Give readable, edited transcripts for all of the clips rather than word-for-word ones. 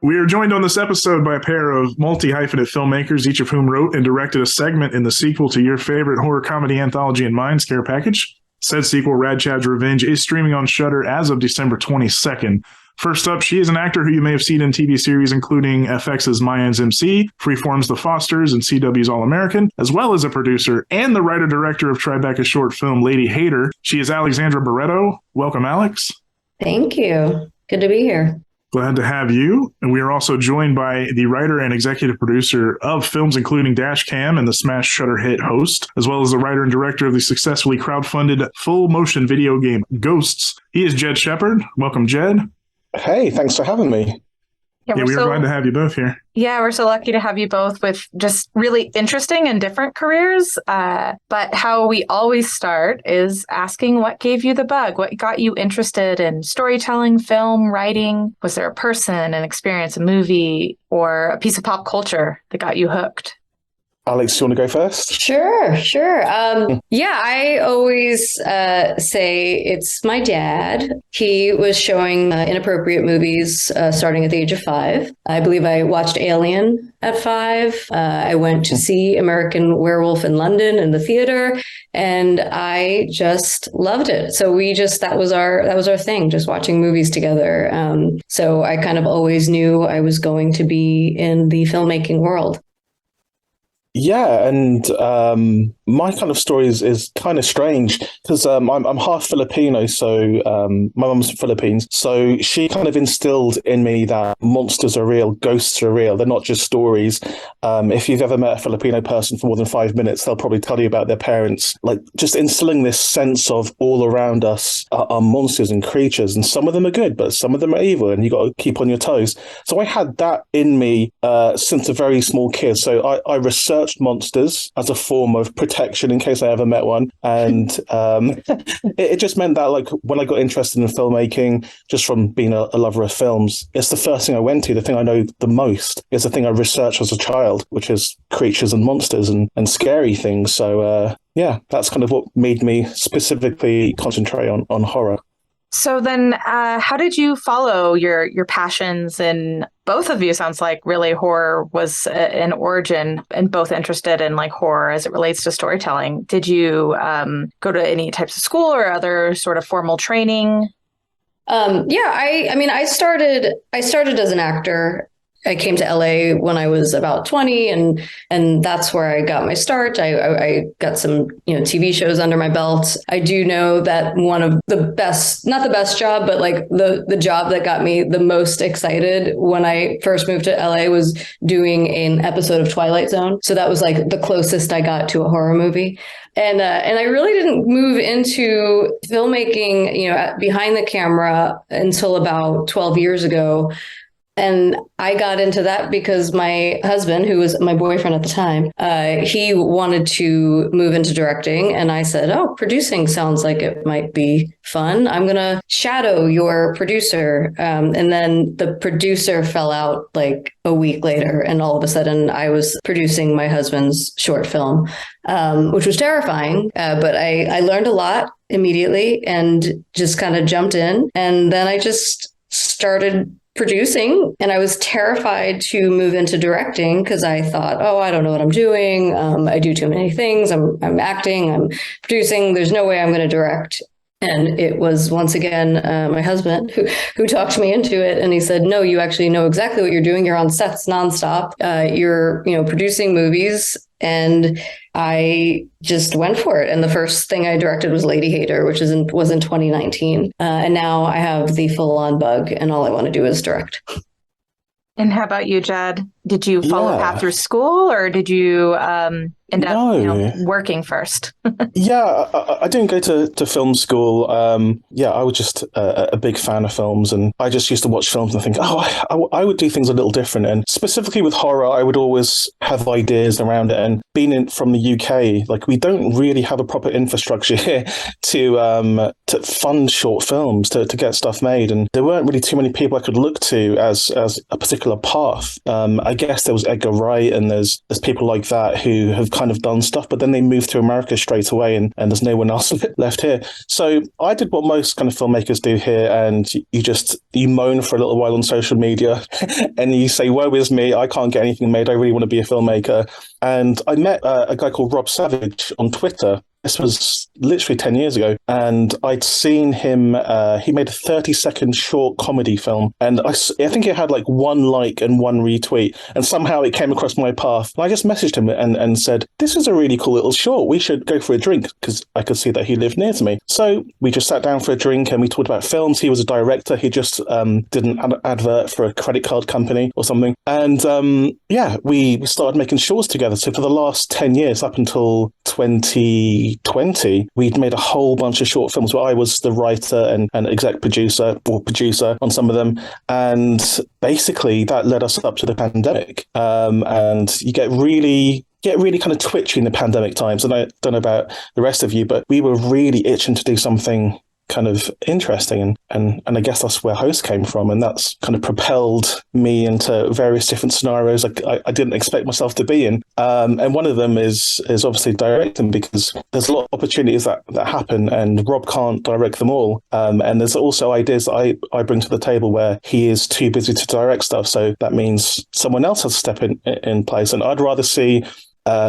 We are joined on this episode by a pair of multi-hyphenate filmmakers, each of whom wrote and directed a segment in the sequel to your favorite horror comedy anthology and mind scare package. Said sequel, Rad Chad's Revenge, is streaming on Shudder as of December 22nd. First up, she is an actor who you may have seen in TV series including FX's Mayans MC, Freeform's The Fosters, and CW's All-American, as well as a producer and the writer-director of Tribeca's short film Lady Hater. She is Alexandra Barreto. Welcome, Alex. Thank you. Good to be here. Glad to have you. And we are also joined by the writer and executive producer of films including Dash Cam and the smash Shudder hit Host, as well as the writer and director of the successfully crowdfunded full-motion video game Ghosts. He is Jed Shepard. Welcome, Jed. Hey, thanks for having me. Yeah, we are glad to have you both here. Yeah, we're so lucky to have you both with just really interesting and different careers. But how we always start is asking what gave you the bug? What got you interested in storytelling, film, writing? Was there a person, an experience, a movie, or a piece of pop culture that got you hooked? Alex, you want to go first? Sure. Yeah, I always say it's my dad. He was showing inappropriate movies starting at the age of 5. I believe I watched Alien at 5. I went to see American Werewolf in London in the theater, and I just loved it. So that was our thing, just watching movies together. So I kind of always knew I was going to be in the filmmaking world. Yeah, and my kind of story is kind of strange because I'm half Filipino, so my mum's from Philippines. So she kind of instilled in me that monsters are real, ghosts are real. They're not just stories. If you've ever met a Filipino person for more than 5 minutes, they'll probably tell you about their parents. Like just instilling this sense of all around us are monsters and creatures, and some of them are good, but some of them are evil, and you got to keep on your toes. So I had that in me since a very small kid. So I researched monsters as a form of protection in case I ever met one, and it just meant that like when I got interested in filmmaking, just from being a lover of films, it's the first thing I went to. The thing I know the most is the thing I researched as a child, which is creatures and monsters and scary things. So yeah, that's kind of what made me specifically concentrate on horror. So then how did you follow your passions? And both of you sounds like really horror was an origin and both interested in like horror as it relates to storytelling. Did you go to any types of school or other sort of formal training? I started as an actor. I came to LA when I was about 20 and that's where I got my start. I got some, TV shows under my belt. I do know that one of the best, not the best job, but like the job that got me the most excited when I first moved to LA was doing an episode of Twilight Zone. So that was like the closest I got to a horror movie. And I really didn't move into filmmaking, behind the camera until about 12 years ago. And I got into that because my husband, who was my boyfriend at the time, he wanted to move into directing. And I said, oh, producing sounds like it might be fun. I'm going to shadow your producer. And then the producer fell out like a week later. And all of a sudden I was producing my husband's short film, which was terrifying. But I learned a lot immediately and just kind of jumped in. And then I just started producing, and I was terrified to move into directing because I thought, oh, I don't know what I'm doing. I do too many things. I'm acting, I'm producing. There's no way I'm going to direct. And it was once again my husband who talked me into it, and he said, "No, you actually know exactly what you're doing. You're on sets nonstop. You're producing movies." And I just went for it. And the first thing I directed was Lady Hater, which was in 2019. And now I have the full-on bug, and all I want to do is direct. And how about you, Jed? Did you follow a path through school, or did you end up working first? Yeah, I didn't go to film school. I was just a big fan of films, and I just used to watch films and think, oh, I would do things a little different. And specifically with horror, I would always have ideas around it. And being from the UK, like we don't really have a proper infrastructure here to fund short films, to get stuff made. And there weren't really too many people I could look to as a particular path. I guess there was Edgar Wright and there's people like that who have kind of done stuff, but then they moved to America straight away and there's no one else left here. So I did what most kind of filmmakers do here, and you moan for a little while on social media and you say, woe is me, I can't get anything made, I really want to be a filmmaker. And I met a guy called Rob Savage on Twitter. This was literally 10 years ago. And I'd seen him, he made a 30-second short comedy film. And I think it had like 1 like and 1 retweet. And somehow it came across my path. And I just messaged him and said, this is a really cool little short. We should go for a drink, because I could see that he lived near to me. So we just sat down for a drink and we talked about films. He was a director. He just did an advert for a credit card company or something. And we started making shorts together. So for the last 10 years, up until 2020, we'd made a whole bunch of short films where I was the writer and exec producer or producer on some of them. And basically that led us up to the pandemic. And you get really kind of twitchy in the pandemic times. And I don't know about the rest of you, but we were really itching to do something kind of interesting, and I guess that's where Host came from, and that's kind of propelled me into various different scenarios I didn't expect myself to be in, and one of them is obviously directing, because there's a lot of opportunities that happen and Rob can't direct them all, and there's also ideas I bring to the table where he is too busy to direct stuff, so that means someone else has to step in place, and I'd rather see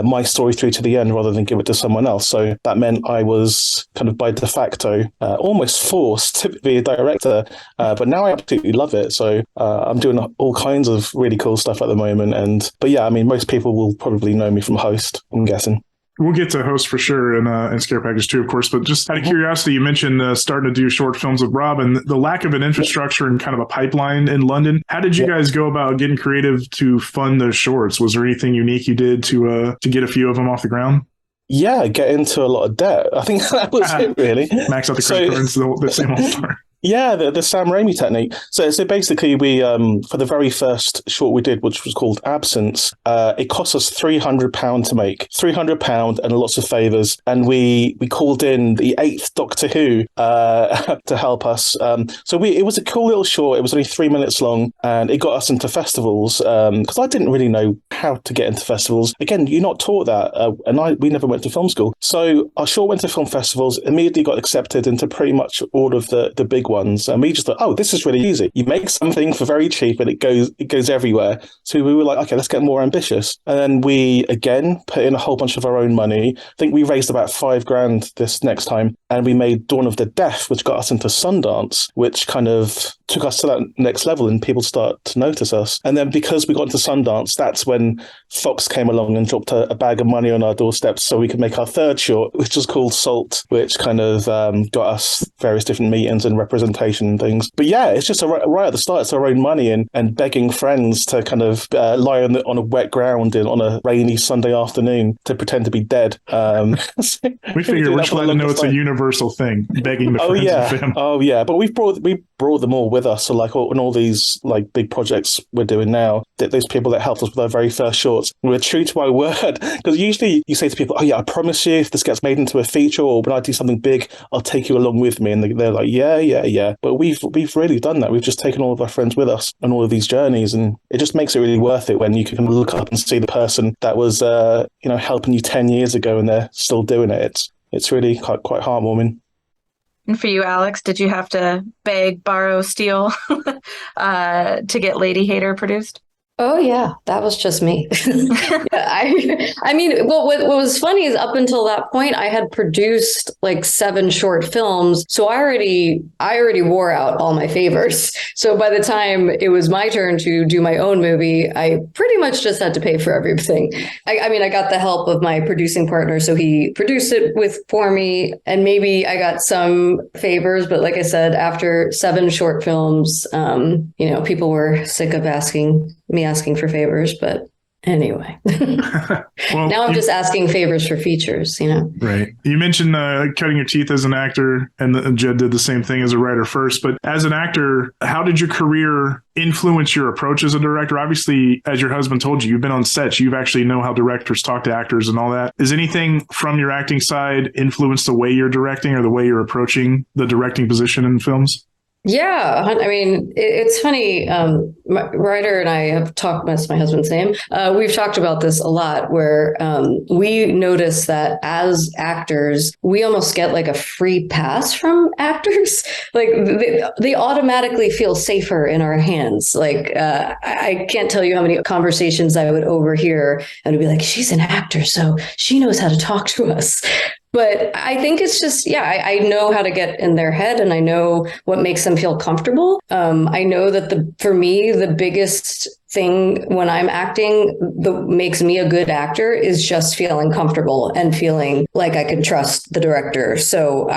my story through to the end rather than give it to someone else. So that meant I was kind of by de facto almost forced to be a director, but now I absolutely love it. So I'm doing all kinds of really cool stuff at the moment. But yeah, I mean, most people will probably know me from Host, I'm guessing. We'll get to Host for sure and Scare Package too, of course. But just out of curiosity, you mentioned starting to do short films with Rob and the lack of an infrastructure and kind of a pipeline in London. How did you guys go about getting creative to fund those shorts? Was there anything unique you did to get a few of them off the ground? Yeah, get into a lot of debt. I think that was it, really. Max out the credit cards, the same old story. Yeah, the Sam Raimi technique. So basically, we for the very first short we did, which was called Absence, it cost us £300 to make, £300 and lots of favours, and we called in the 8th Doctor Who to help us. So it was a cool little short. It was only 3 minutes long, and it got us into festivals because I didn't really know how to get into festivals. Again, you're not taught that, and we never went to film school. So our short went to film festivals, immediately got accepted into pretty much all of the big ones, and we just thought, oh, this is really easy. You make something for very cheap and it goes everywhere. So we were like, okay, let's get more ambitious. And then we again put in a whole bunch of our own money. I think we raised about $5,000 this next time, and we made Dawn of the Deaf, which got us into Sundance, which kind of took us to that next level and people start to notice us. And then because we got into Sundance, that's when Fox came along and dropped a bag of money on our doorsteps so we could make our third short, which was called Salt, which kind of got us various different meetings and representation and things. But yeah, it's just right at the start, it's our own money and begging friends to kind of lie on a wet ground on a rainy Sunday afternoon to pretend to be dead. We figure we're just glad to know it's a universal thing, begging the friends and family. Oh yeah, but we brought them all with us. So like on all these like big projects we're doing now, those people that helped us with our very first shorts, we're true to our word. Because usually you say to people, oh yeah, I promise you if this gets made into a feature or when I do something big, I'll take you along with me. And they're like, yeah. But we've really done that. We've just taken all of our friends with us on all of these journeys. And it just makes it really worth it when you can look up and see the person that was helping you 10 years ago and they're still doing it. It's really quite heartwarming. And for you, Alex, did you have to beg, borrow, steal to get Lady Hater produced? Oh yeah, that was just me. I mean, what was funny is up until that point, I had produced like 7 short films, so I already wore out all my favors. So by the time it was my turn to do my own movie, I pretty much just had to pay for everything. I mean, I got the help of my producing partner, so he produced it for me, and maybe I got some favors. But like I said, after 7 short films, people were sick of asking for favors, but anyway. Well, now I'm just asking favors for features, Right. You mentioned cutting your teeth as an actor, and Jed did the same thing as a writer first. But as an actor, how did your career influence your approach as a director? Obviously, as your husband told you, you've been on sets. You actually know how directors talk to actors and all that. Is anything from your acting side influence the way you're directing or the way you're approaching the directing position in films? Yeah. I mean, it's funny. my writer and I have talked, that's my husband's name. We've talked about this a lot where we notice that as actors, we almost get like a free pass from actors. Like they automatically feel safer in our hands. Like I can't tell you how many conversations I would overhear and would be like, she's an actor, so she knows how to talk to us. But I think it's just, I know how to get in their head and I know what makes them feel comfortable. I know that for me, the biggest thing when I'm acting that makes me a good actor is just feeling comfortable and feeling like I can trust the director. So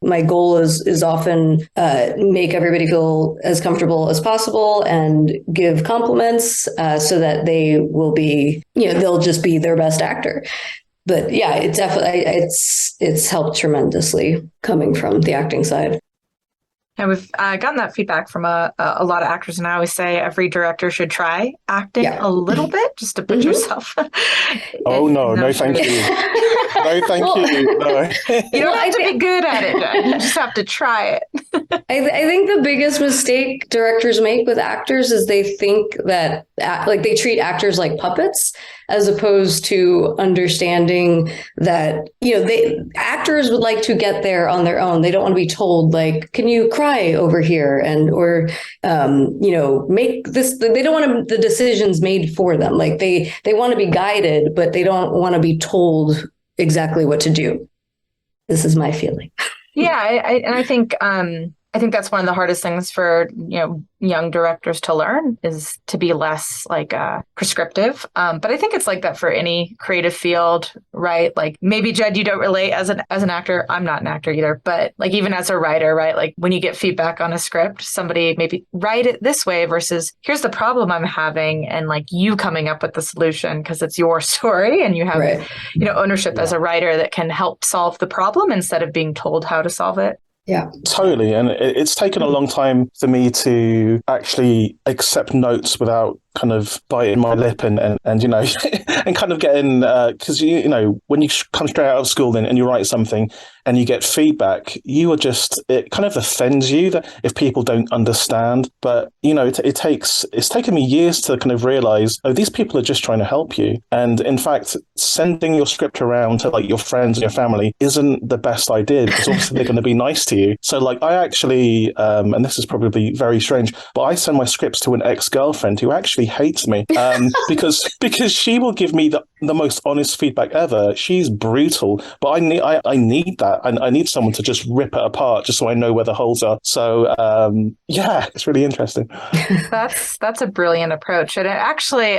my goal is often make everybody feel as comfortable as possible and give compliments so that they will be, they'll just be their best actor. But yeah, it definitely it's helped tremendously coming from the acting side. And we've gotten that feedback from a lot of actors, and I always say every director should try acting a little bit just to put yourself. Oh no, thank you. No, thank you. No. You don't have to be good at it, Jen. You just have to try it. I think the biggest mistake directors make with actors is they think that they treat actors like puppets, as opposed to understanding that, actors would like to get there on their own. They don't want to be told, like, can you cry over here? Or make this, they don't want the decisions made for them. Like they want to be guided, but they don't want to be told exactly what to do. This is my feeling. Yeah. I think that's one of the hardest things for, young directors to learn is to be less prescriptive. But I think it's like that for any creative field, right? Like maybe Jed, you don't relate as an actor. I'm not an actor either, but like even as a writer, right? Like when you get feedback on a script, somebody maybe write it this way versus here's the problem I'm having, and like you coming up with the solution because it's your story and you have, ownership as a writer that can help solve the problem instead of being told how to solve it. Yeah, totally. And it's taken a long time for me to actually accept notes without kind of biting my lip and and kind of getting, because, when you come straight out of school and you write something and you get feedback, it kind of offends you that if people don't understand. But, it's taken me years to kind of realize, these people are just trying to help you. And in fact, sending your script around to like your friends and your family isn't the best idea because obviously they're going to be nice to you. So like I actually, and this is probably very strange, but I send my scripts to an ex-girlfriend who actually hates me because she will give me the most honest feedback ever. She's brutal, but I need that. I need someone to just rip it apart just so I know where the holes are. So it's really interesting. That's a brilliant approach, and it actually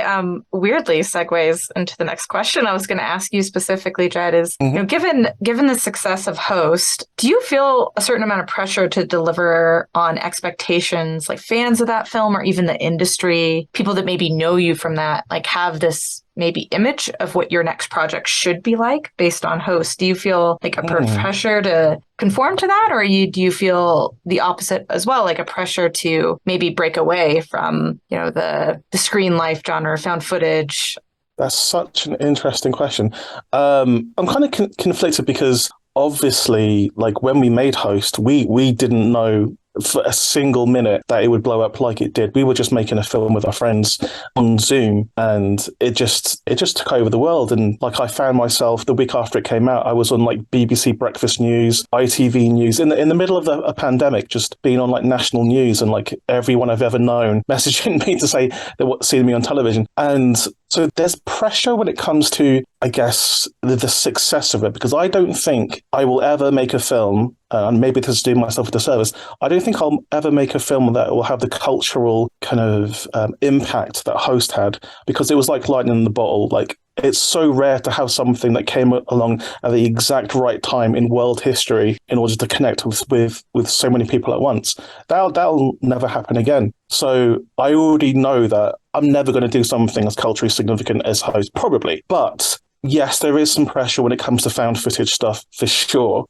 weirdly segues into the next question I was going to ask you specifically, Jed. Is given the success of Host, do you feel a certain amount of pressure to deliver on expectations, like fans of that film or even the industry, people that maybe know you from that, like have this maybe image of what your next project should be like based on Host? Do you feel like a pressure to conform to that, or do you feel the opposite as well, like a pressure to maybe break away from the screen life genre, found footage? That's such an interesting question. I'm kind of conflicted because obviously, like when we made Host, we didn't know for a single minute that it would blow up like it did. We were just making a film with our friends on Zoom, and it just took over the world. And like I found myself the week after it came out, I was on like BBC Breakfast News, ITV News in the middle of a pandemic, just being on like national news, and like everyone I've ever known messaging me to say they want to see me on television. And so there's pressure when it comes to, I guess, the success of it, because I don't think I will ever make a film, and maybe this is doing myself a disservice, I don't think I'll ever make a film that will have the cultural kind of impact that Host had, because it was like lightning in the bottle. Like, it's so rare to have something that came along at the exact right time in world history in order to connect with so many people at once. That'll never happen again. So I already know that I'm never going to do something as culturally significant as Host, probably. But yes, there is some pressure when it comes to found footage stuff, for sure.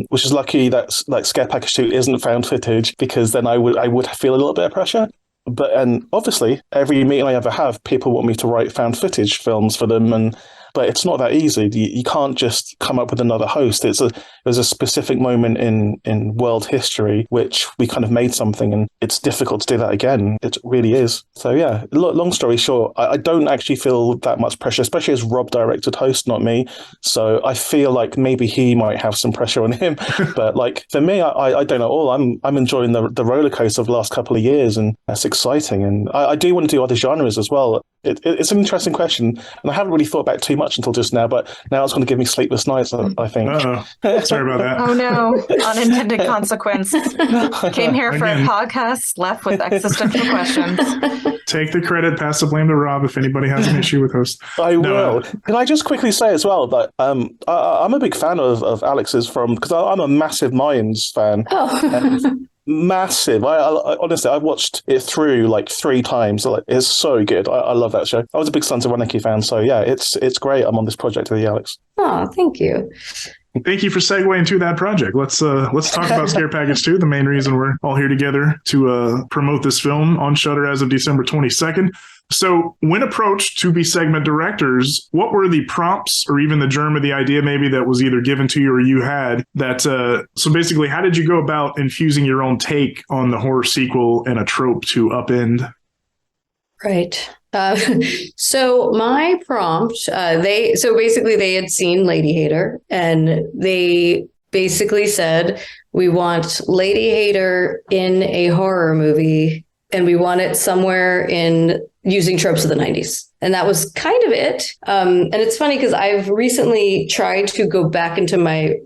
Which is lucky that like Scare Package 2 isn't found footage, because then I would feel a little bit of pressure. And obviously, every meeting I ever have, people want me to write found footage films for them, and but it's not that easy. You can't just come up with another host. There's a specific moment in world history which we kind of made something, and it's difficult to do that again. It really is. So yeah, long story short, I don't actually feel that much pressure, especially as Rob directed host, not me. So I feel like maybe he might have some pressure on him, but like for me, I don't know at all. I'm enjoying the roller coaster of the last couple of years, and that's exciting. And I do want to do other genres as well. It's an interesting question, and I haven't really thought about it too much until just now, but now it's going to give me sleepless nights, I think. Sorry about that. Oh no, unintended consequence. Came here for a podcast, left with existential questions. Take the credit, pass the blame to Rob if anybody has an issue with host. I will. Can I just quickly say as well that I'm a big fan of Alex's because I'm a massive Mayans fan. Oh. Massive. I honestly, I've watched it through like 3 times. It's so good. I love that show. I was a big Sons of Anarchy fan, so yeah, it's great. I'm on this project with you, Alex. Oh, thank you. Thank you for segueing to that project. Let's talk about Scare Package 2, the main reason we're all here together to promote this film on Shudder as of December 22nd. So when approached to be segment directors, what were the prompts or even the germ of the idea maybe that was either given to you or you had that, so basically, how did you go about infusing your own take on the horror sequel and a trope to upend? Right. So my prompt, they had seen Lady Hater, and they basically said, we want Lady Hater in a horror movie, and we want it somewhere in using tropes of the 90s. And that was kind of it. And it's funny because I've recently tried to go back into my,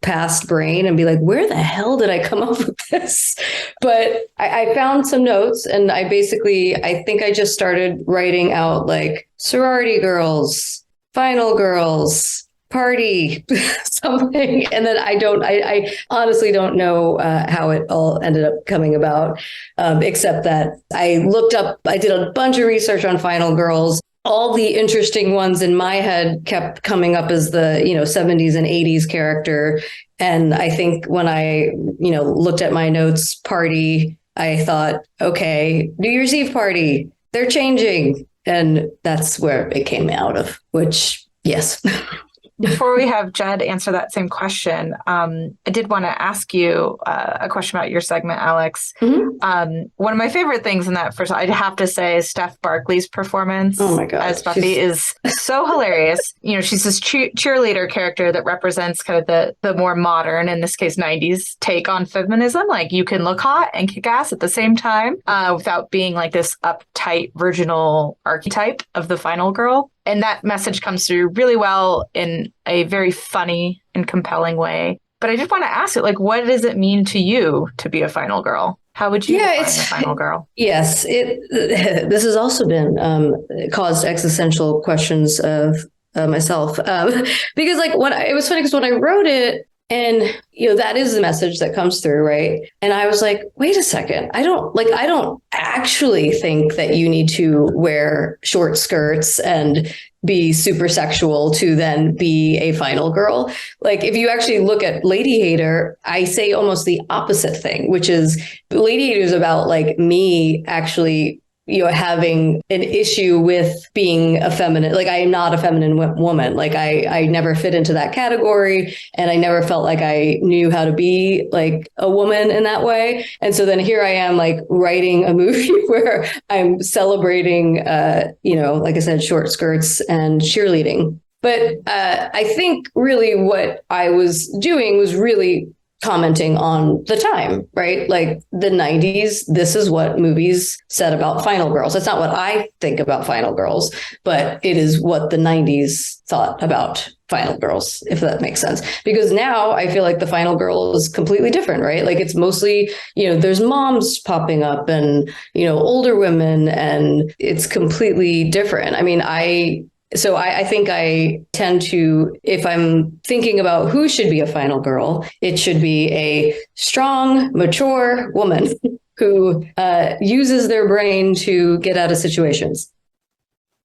past brain and be like, where the hell did I come up with this? But I found some notes, and I think I just started writing out like sorority girls, final girls, party, something. And then I honestly don't know how it all ended up coming about, except that I did a bunch of research on Final Girls. All the interesting ones in my head kept coming up as the, 70s and 80s character. And I think when I, looked at my notes, party, I thought, okay, New Year's Eve party, they're changing. And that's where it came out of, which, yes. Before we have Jed answer that same question, I did want to ask you a question about your segment, Alex. Mm-hmm. One of my favorite things in that first, I'd have to say, is Steph Barkley's performance as Buffy is so hilarious. She's this cheerleader character that represents kind of the more modern, in this case, 90s take on feminism. Like, you can look hot and kick ass at the same time without being like this uptight, virginal archetype of the final girl. And that message comes through really well in a very funny and compelling way. But I just want to ask it, like, what does it mean to you to be a final girl? How would you define a final girl? Yes, this has also been caused existential questions of myself. Because it was funny because when I wrote it, and, that is the message that comes through, right? And I was like, wait a second. I don't actually think that you need to wear short skirts and be super sexual to then be a final girl. Like, if you actually look at Lady Hater, I say almost the opposite thing, which is Lady Hater is about like me actually having an issue with being a feminine. Like, I am not a feminine woman. Like, I never fit into that category, and I never felt like I knew how to be like a woman in that way. And so then here I am, like, writing a movie where I'm celebrating, like I said, short skirts and cheerleading. But I think really what I was doing was really commenting on the time, right? Like, the 90s, this is what movies said about final girls. That's not what I think about final girls, but it is what the 90s thought about final girls, if that makes sense. Because now I feel like the final girl is completely different, right? Like, it's mostly, there's moms popping up and, older women, and it's completely different. I mean, So I think I tend to, if I'm thinking about who should be a final girl, it should be a strong, mature woman who uses their brain to get out of situations.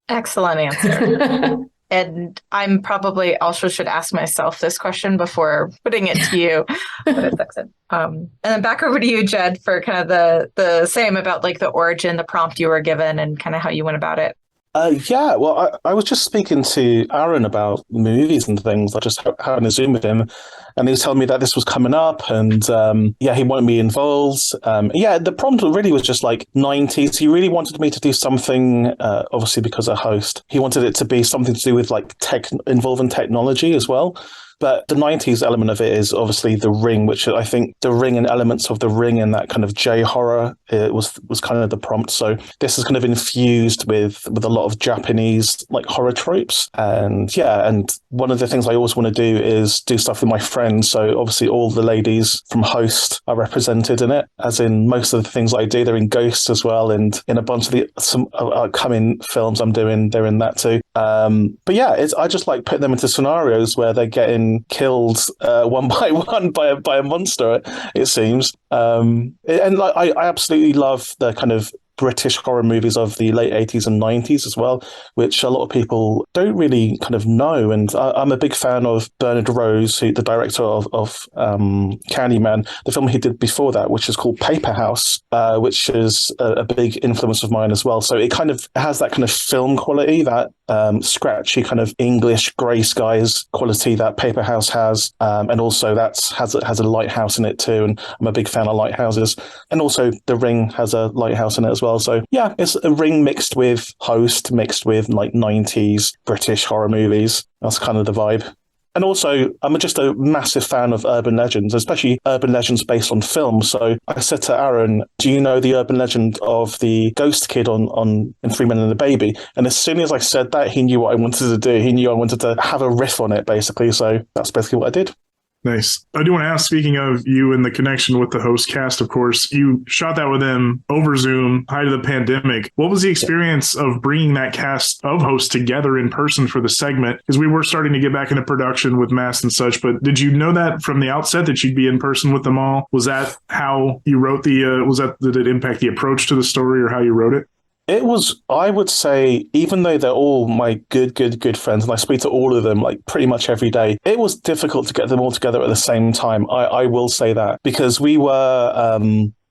Excellent answer. And I'm probably also should ask myself this question before putting it to you. But it's excellent. And then back over to you, Jed, for kind of the same about like the origin, the prompt you were given, and kind of how you went about it. Yeah, well, I was just speaking to Aaron about movies and things. I just having a Zoom with him, and he was telling me that this was coming up, and yeah, he wanted me involved. Yeah, the prompt really was just like 90s. He really wanted me to do something, obviously because a host. He wanted it to be something to do with like involving technology as well. But the 90s element of it is obviously The Ring, which I think The Ring and elements of The Ring and that kind of J horror was kind of the prompt. So this is kind of infused with a lot of Japanese like horror tropes. And yeah, and one of the things I always want to do is do stuff with my friends. So obviously all the ladies from Host are represented in it, as in most of the things I do. They're in Ghosts as well, and in a bunch of some upcoming films I'm doing, they're in that too. But yeah, I just like putting them into scenarios where they're getting killed one by one by a monster, it seems. And like I absolutely love the kind of British horror movies of the late 80s and 90s as well, which a lot of people don't really kind of know. And I'm a big fan of Bernard Rose, the director of Candyman, the film he did before that, which is called Paper House, which is a big influence of mine as well. So it kind of has that kind of film quality, that scratchy kind of English grey skies quality that Paper House has. And also that has a lighthouse in it too. And I'm a big fan of lighthouses. And also The Ring has a lighthouse in it as well. So yeah, it's a Ring mixed with Host, mixed with like 90s British horror movies. That's kind of the vibe. And also, I'm just a massive fan of urban legends, especially urban legends based on film. So I said to Aaron, do you know the urban legend of the ghost kid in Three Men and a Baby? And as soon as I said that, he knew what I wanted to do. He knew I wanted to have a riff on it, basically. So that's basically what I did. Nice. I do want to ask, speaking of you and the connection with the Host cast, of course, you shot that with them over Zoom, height of the pandemic. What was the experience of bringing that cast of Host together in person for the segment? Because we were starting to get back into production with masks and such, but did you know that from the outset that you'd be in person with them all? Was that how you wrote did it impact the approach to the story or how you wrote it? It was, I would say, even though they're all my good friends, and I speak to all of them like pretty much every day, it was difficult to get them all together at the same time. I will say that, because we were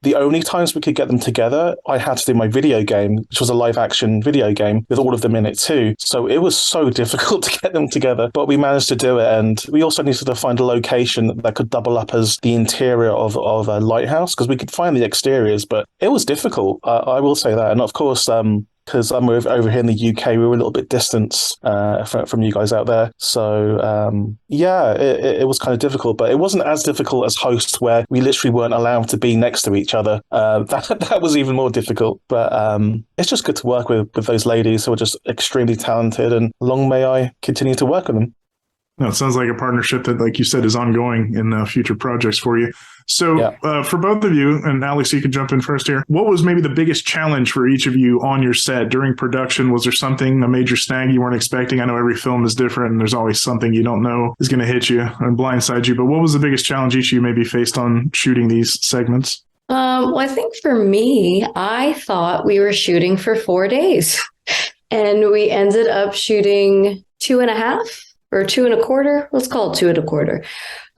the only times we could get them together, I had to do my video game, which was a live action video game with all of them in it too. So it was so difficult to get them together, but we managed to do it. And we also needed to find a location that could double up as the interior of a lighthouse, because we could find the exteriors, but it was difficult. I will say that. And of course, because I'm over here in the UK, we were a little bit distant from you guys out there. So, yeah, it was kind of difficult, but it wasn't as difficult as Host, where we literally weren't allowed to be next to each other. That was even more difficult. But it's just good to work with those ladies who are just extremely talented, and long may I continue to work with them. No, it sounds like a partnership that, like you said, is ongoing in future projects for you. So yeah. For both of you, and Alex, you can jump in first here. What was maybe the biggest challenge for each of you on your set during production? Was there something, a major snag you weren't expecting? I know every film is different and there's always something you don't know is going to hit you and blindside you. But what was the biggest challenge each of you maybe faced on shooting these segments? Well, I think for me, I thought we were shooting for 4 days and we ended up shooting 2.5 or 2.25. Let's call it 2.25.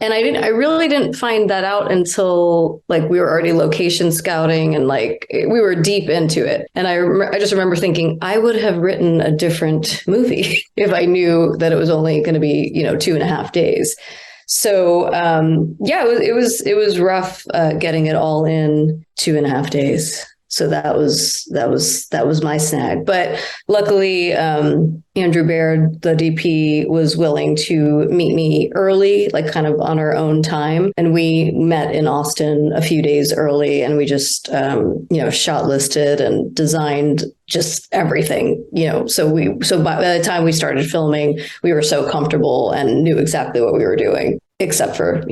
And I really didn't find that out until like we were already location scouting and like we were deep into it. And I just remember thinking I would have written a different movie if I knew that it was only going to be, 2.5 days. So yeah, it was rough getting it all in 2.5 days. So that was my snag. But luckily, Andrew Baird, the DP, was willing to meet me early, like kind of on our own time. And we met in Austin a few days early, and we just, shot listed and designed just everything, So by the time we started filming, we were so comfortable and knew exactly what we were doing, except for,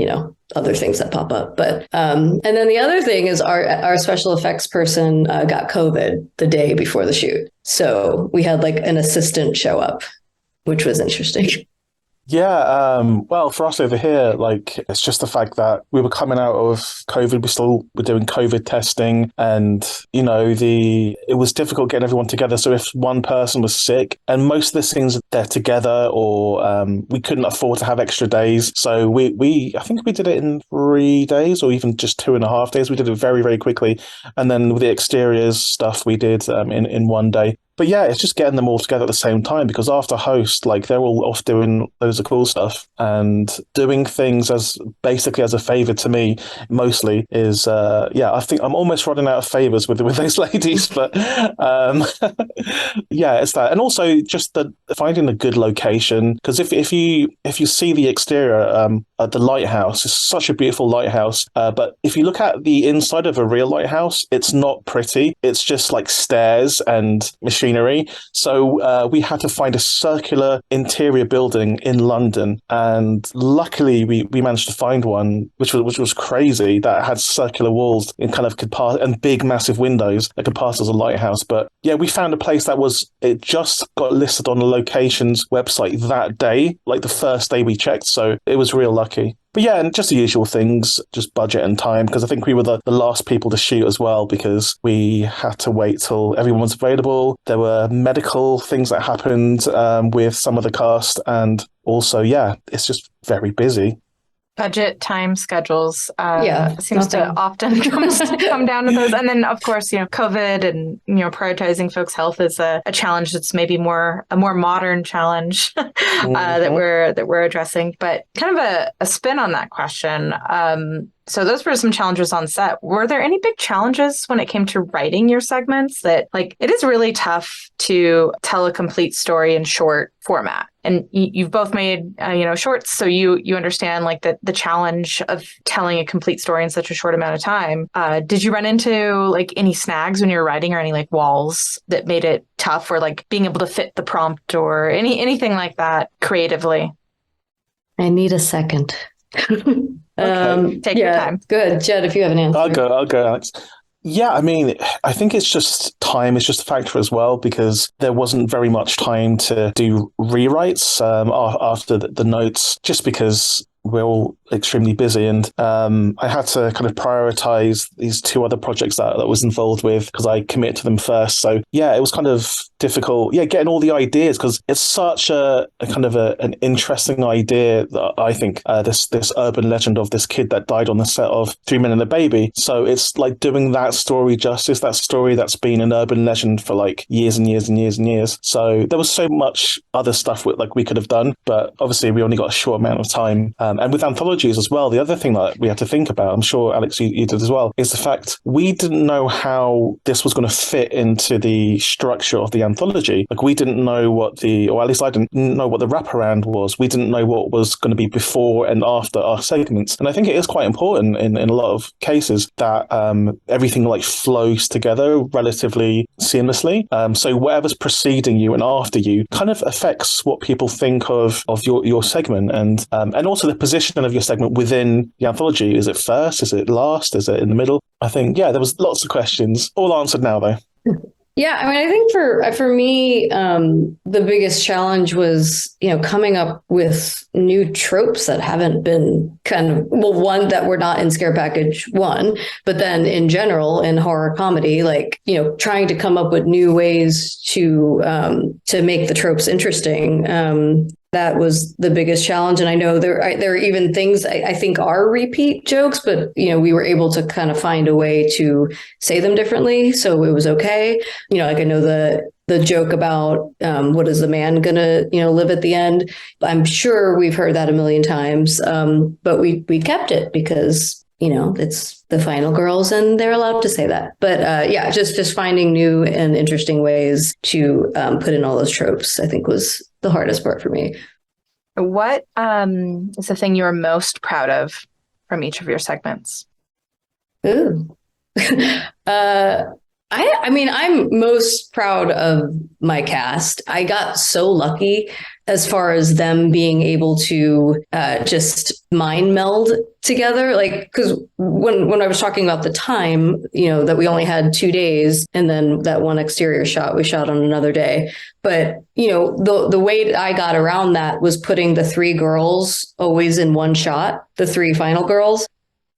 other things that pop up. But and then the other thing is our special effects person got COVID the day before the shoot. So we had like an assistant show up, which was interesting. Yeah, well, for us over here, like, it's just the fact that we were coming out of COVID. We still were doing COVID testing, and, it was difficult getting everyone together. So if one person was sick, and most of the scenes they're together, or we couldn't afford to have extra days. So I think we did it in 3 days, or even just 2.5 days. We did it very, very quickly. And then with the exteriors stuff, we did in 1 day. But yeah, it's just getting them all together at the same time, because after Host, like they're all off doing loads of cool stuff and doing things as basically as a favor to me, mostly is, I think I'm almost running out of favors with those ladies, but yeah, it's that. And also just finding a good location, because if you see the exterior at the lighthouse, it's such a beautiful lighthouse, but if you look at the inside of a real lighthouse, it's not pretty. It's just like stairs and machinery. So we had to find a circular interior building in London, and luckily we managed to find one which was crazy, that had circular walls and kind of could pass, and big massive windows that could pass as a lighthouse. But yeah, we found a place it just got listed on the locations website that day, like the first day we checked, so it was real lucky. But yeah, and just the usual things, just budget and time, because I think we were the last people to shoot as well, because we had to wait till everyone was available. There were medical things that happened with some of the cast, and also, yeah, it's just very busy. Budget, time, schedules, seems nothing. to often come down to those. And then, of course, COVID and, prioritizing folks' health is a challenge that's maybe a more modern challenge that we're addressing. But kind of a spin on that question. So those were some challenges on set. Were there any big challenges when it came to writing your segments? That, like, it is really tough to tell a complete story in short format. And you've both made, shorts, so you understand like the challenge of telling a complete story in such a short amount of time. Did you run into like any snags when you were writing, or any like walls that made it tough, or like being able to fit the prompt, or anything like that creatively? I need a second. Okay. Take your time. Good. Jed, if you have an answer. I'll go, Alex. Yeah, I mean, I think it's just time is just a factor as well, because there wasn't very much time to do rewrites after the notes, just because we're all extremely busy, and I had to kind of prioritize these two other projects that I was involved with, because I committed to them first. So yeah, it was kind of difficult, getting all the ideas, because it's such a kind of an interesting idea that I think this urban legend of this kid that died on the set of 3 Men and a Baby. So it's like doing that story justice, that story that's been an urban legend for like years and years and years and years. So there was so much other stuff we could have done, but obviously we only got a short amount of time. And with anthologies as well, the other thing that we had to think about, I'm sure, Alex, you did as well, is the fact we didn't know how this was going to fit into the structure of the anthology. Like, we didn't know or at least I didn't know what the wraparound was. We didn't know what was going to be before and after our segments. And I think it is quite important in a lot of cases that everything like flows together relatively seamlessly. So whatever's preceding you and after you kind of affects what people think of your segment, and also the position of your segment within the anthology. Is it first? Is it last? Is it in the middle? I think, there was lots of questions, all answered now though. Yeah, I mean, I think for me, the biggest challenge was, coming up with new tropes that haven't been one, that were not in Scare Package 1, but then in general in horror comedy, like, trying to come up with new ways to make the tropes interesting. That was the biggest challenge. And I know there are even things I think are repeat jokes, but, we were able to kind of find a way to say them differently. So it was okay. Like, I know the joke about what is the man gonna, live at the end. I'm sure we've heard that a million times, but we kept it because, it's the Final Girls and they're allowed to say that. But just finding new and interesting ways to put in all those tropes, I think, was the hardest part for me. What is the thing you're most proud of from each of your segments? Ooh. I mean, I'm most proud of my cast. I got so lucky as far as them being able to just mind meld together. Like, because when I was talking about the time, that we only had 2 days, and then that one exterior shot we shot on another day. But, the way I got around that was putting the 3 girls always in one shot, the 3 final girls.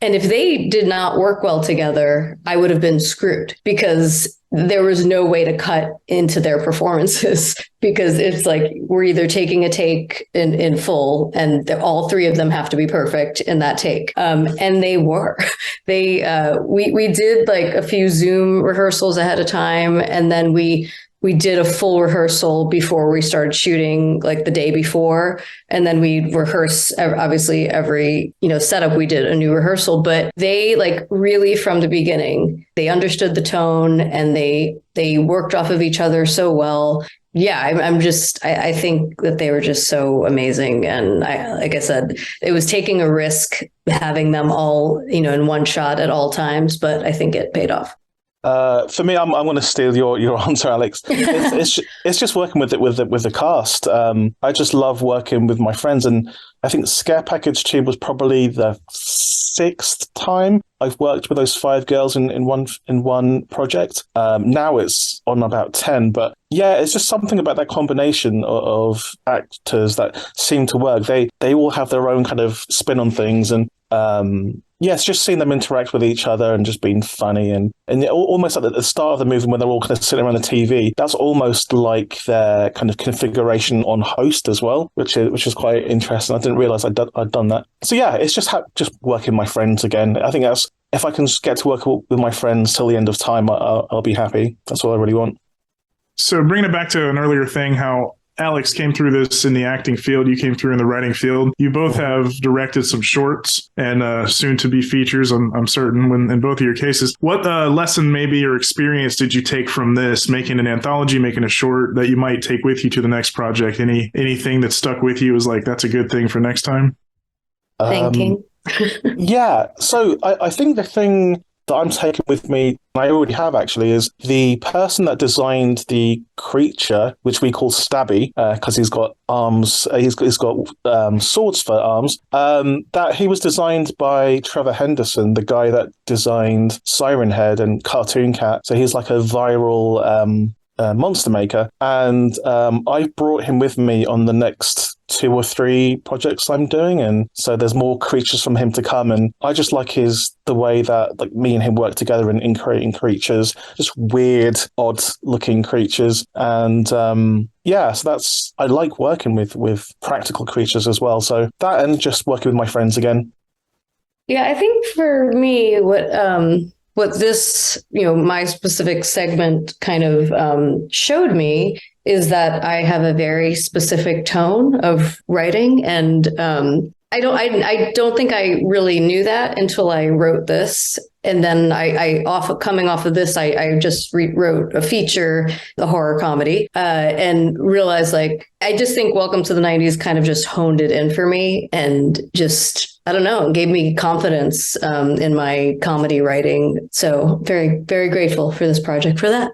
And if they did not work well together, I would have been screwed, because there was no way to cut into their performances, because it's like we're either taking a take in full and all 3 of them have to be perfect in that take. And they were. We did like a few Zoom rehearsals ahead of time, and then we we did a full rehearsal before we started shooting, like the day before. And then we rehearse, obviously every, setup, we did a new rehearsal, but they like really from the beginning, they understood the tone and they worked off of each other so well. Yeah, I think that they were just so amazing. And like I said, it was taking a risk having them all, in one shot at all times, but I think it paid off. For me, I'm going to steal your answer, Alex. It's just working with the cast. I just love working with my friends, and I think Scare Package 2 was probably the 6th time I've worked with those 5 girls in one project. Now it's on about 10, but yeah, it's just something about that combination of actors that seem to work. They all have their own kind of spin on things, and it's just seeing them interact with each other and just being funny and almost like at the start of the movie when they're all kind of sitting around the TV, that's almost like their kind of configuration on Host as well, which is quite interesting. I didn't realize I'd done that. So yeah, it's just working with my friends again. I think that's, if I can just get to work with my friends till the end of time, I'll be happy. That's all I really want. So bringing it back to an earlier thing, how Alex came through this in the acting field, you came through in the writing field. You both have directed some shorts and soon to be features, I'm certain, in both of your cases. What lesson maybe or experience did you take from this, making an anthology, making a short, that you might take with you to the next project? Anything that stuck with you was like, that's a good thing for next time? Thinking. Yeah. So I think the thing that I'm taking with me, I already have actually, is the person that designed the creature, which we call Stabby, because he's got arms, he's got swords for arms. That he was designed by Trevor Henderson, the guy that designed Siren Head and Cartoon Cat. So he's like a viral monster maker, and I brought him with me on the next 2 or 3 projects I'm doing, and so there's more creatures from him to come. And I just like the way that like me and him work together in creating creatures, just weird, odd looking creatures. And so I like working with practical creatures as well. So that, and just working with my friends again. Yeah, I think for me, what this, my specific segment kind of showed me is that I have a very specific tone of writing, and I don't think I really knew that until I wrote this. And then coming off of this, I just wrote a feature, the horror comedy, and realized I just think Welcome to the 90s kind of just honed it in for me, and just, I don't know, gave me confidence in my comedy writing. So very, very grateful for this project for that.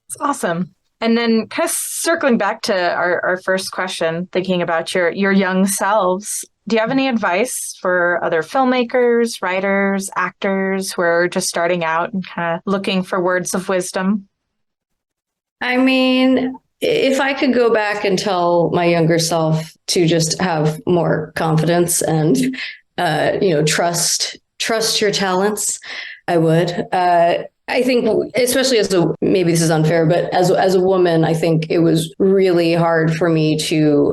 It's awesome. And then kind of circling back to our first question, thinking about your young selves, do you have any advice for other filmmakers, writers, actors who are just starting out and kind of looking for words of wisdom? I mean, if I could go back and tell my younger self to just have more confidence and, trust your talents, I would. I think, especially maybe this is unfair, but as a woman, I think it was really hard for me to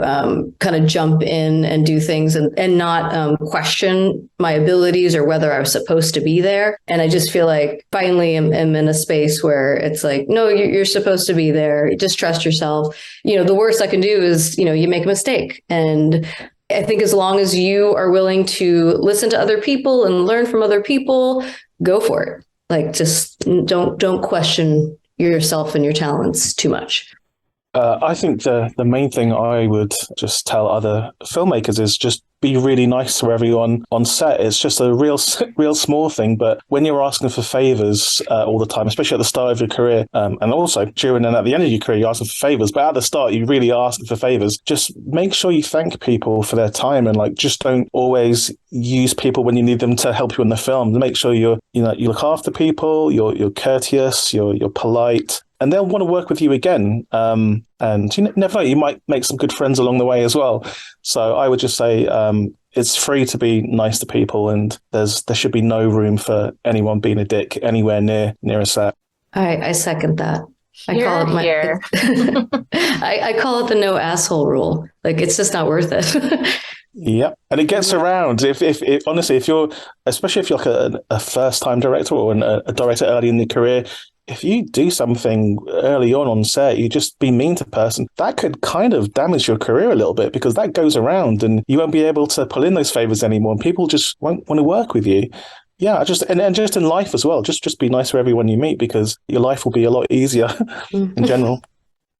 kind of jump in and do things and not question my abilities or whether I was supposed to be there. And I just feel like finally am in a space where it's like, no, you're supposed to be there. Just trust yourself. The worst I can do is, you make a mistake. And I think as long as you are willing to listen to other people and learn from other people, go for it. Just don't question yourself and your talents too much. I think the main thing I would just tell other filmmakers is just be really nice to everyone on set. It's just a real small thing, but when you're asking for favors all the time, especially at the start of your career, and also during and at the end of your career, you're asking for favors, but at the start, you really are asking for favors. Just make sure you thank people for their time, and just don't always use people when you need them to help you in the film. Make sure you look after people, you're courteous, you're polite, and they'll want to work with you again. And you never know, you might make some good friends along the way as well. So I would just say it's free to be nice to people, and there should be no room for anyone being a dick anywhere near a set. I second that. I call it the no asshole rule. It's just not worth it. Yeah, and it gets around. If honestly, especially if you're like a first time director or a director early in the career, if you do something early on set, you just be mean to a person, that could kind of damage your career a little bit, because that goes around and you won't be able to pull in those favors anymore, and people just won't want to work with you. Yeah, just in life as well. Just be nice to everyone you meet, because your life will be a lot easier in general.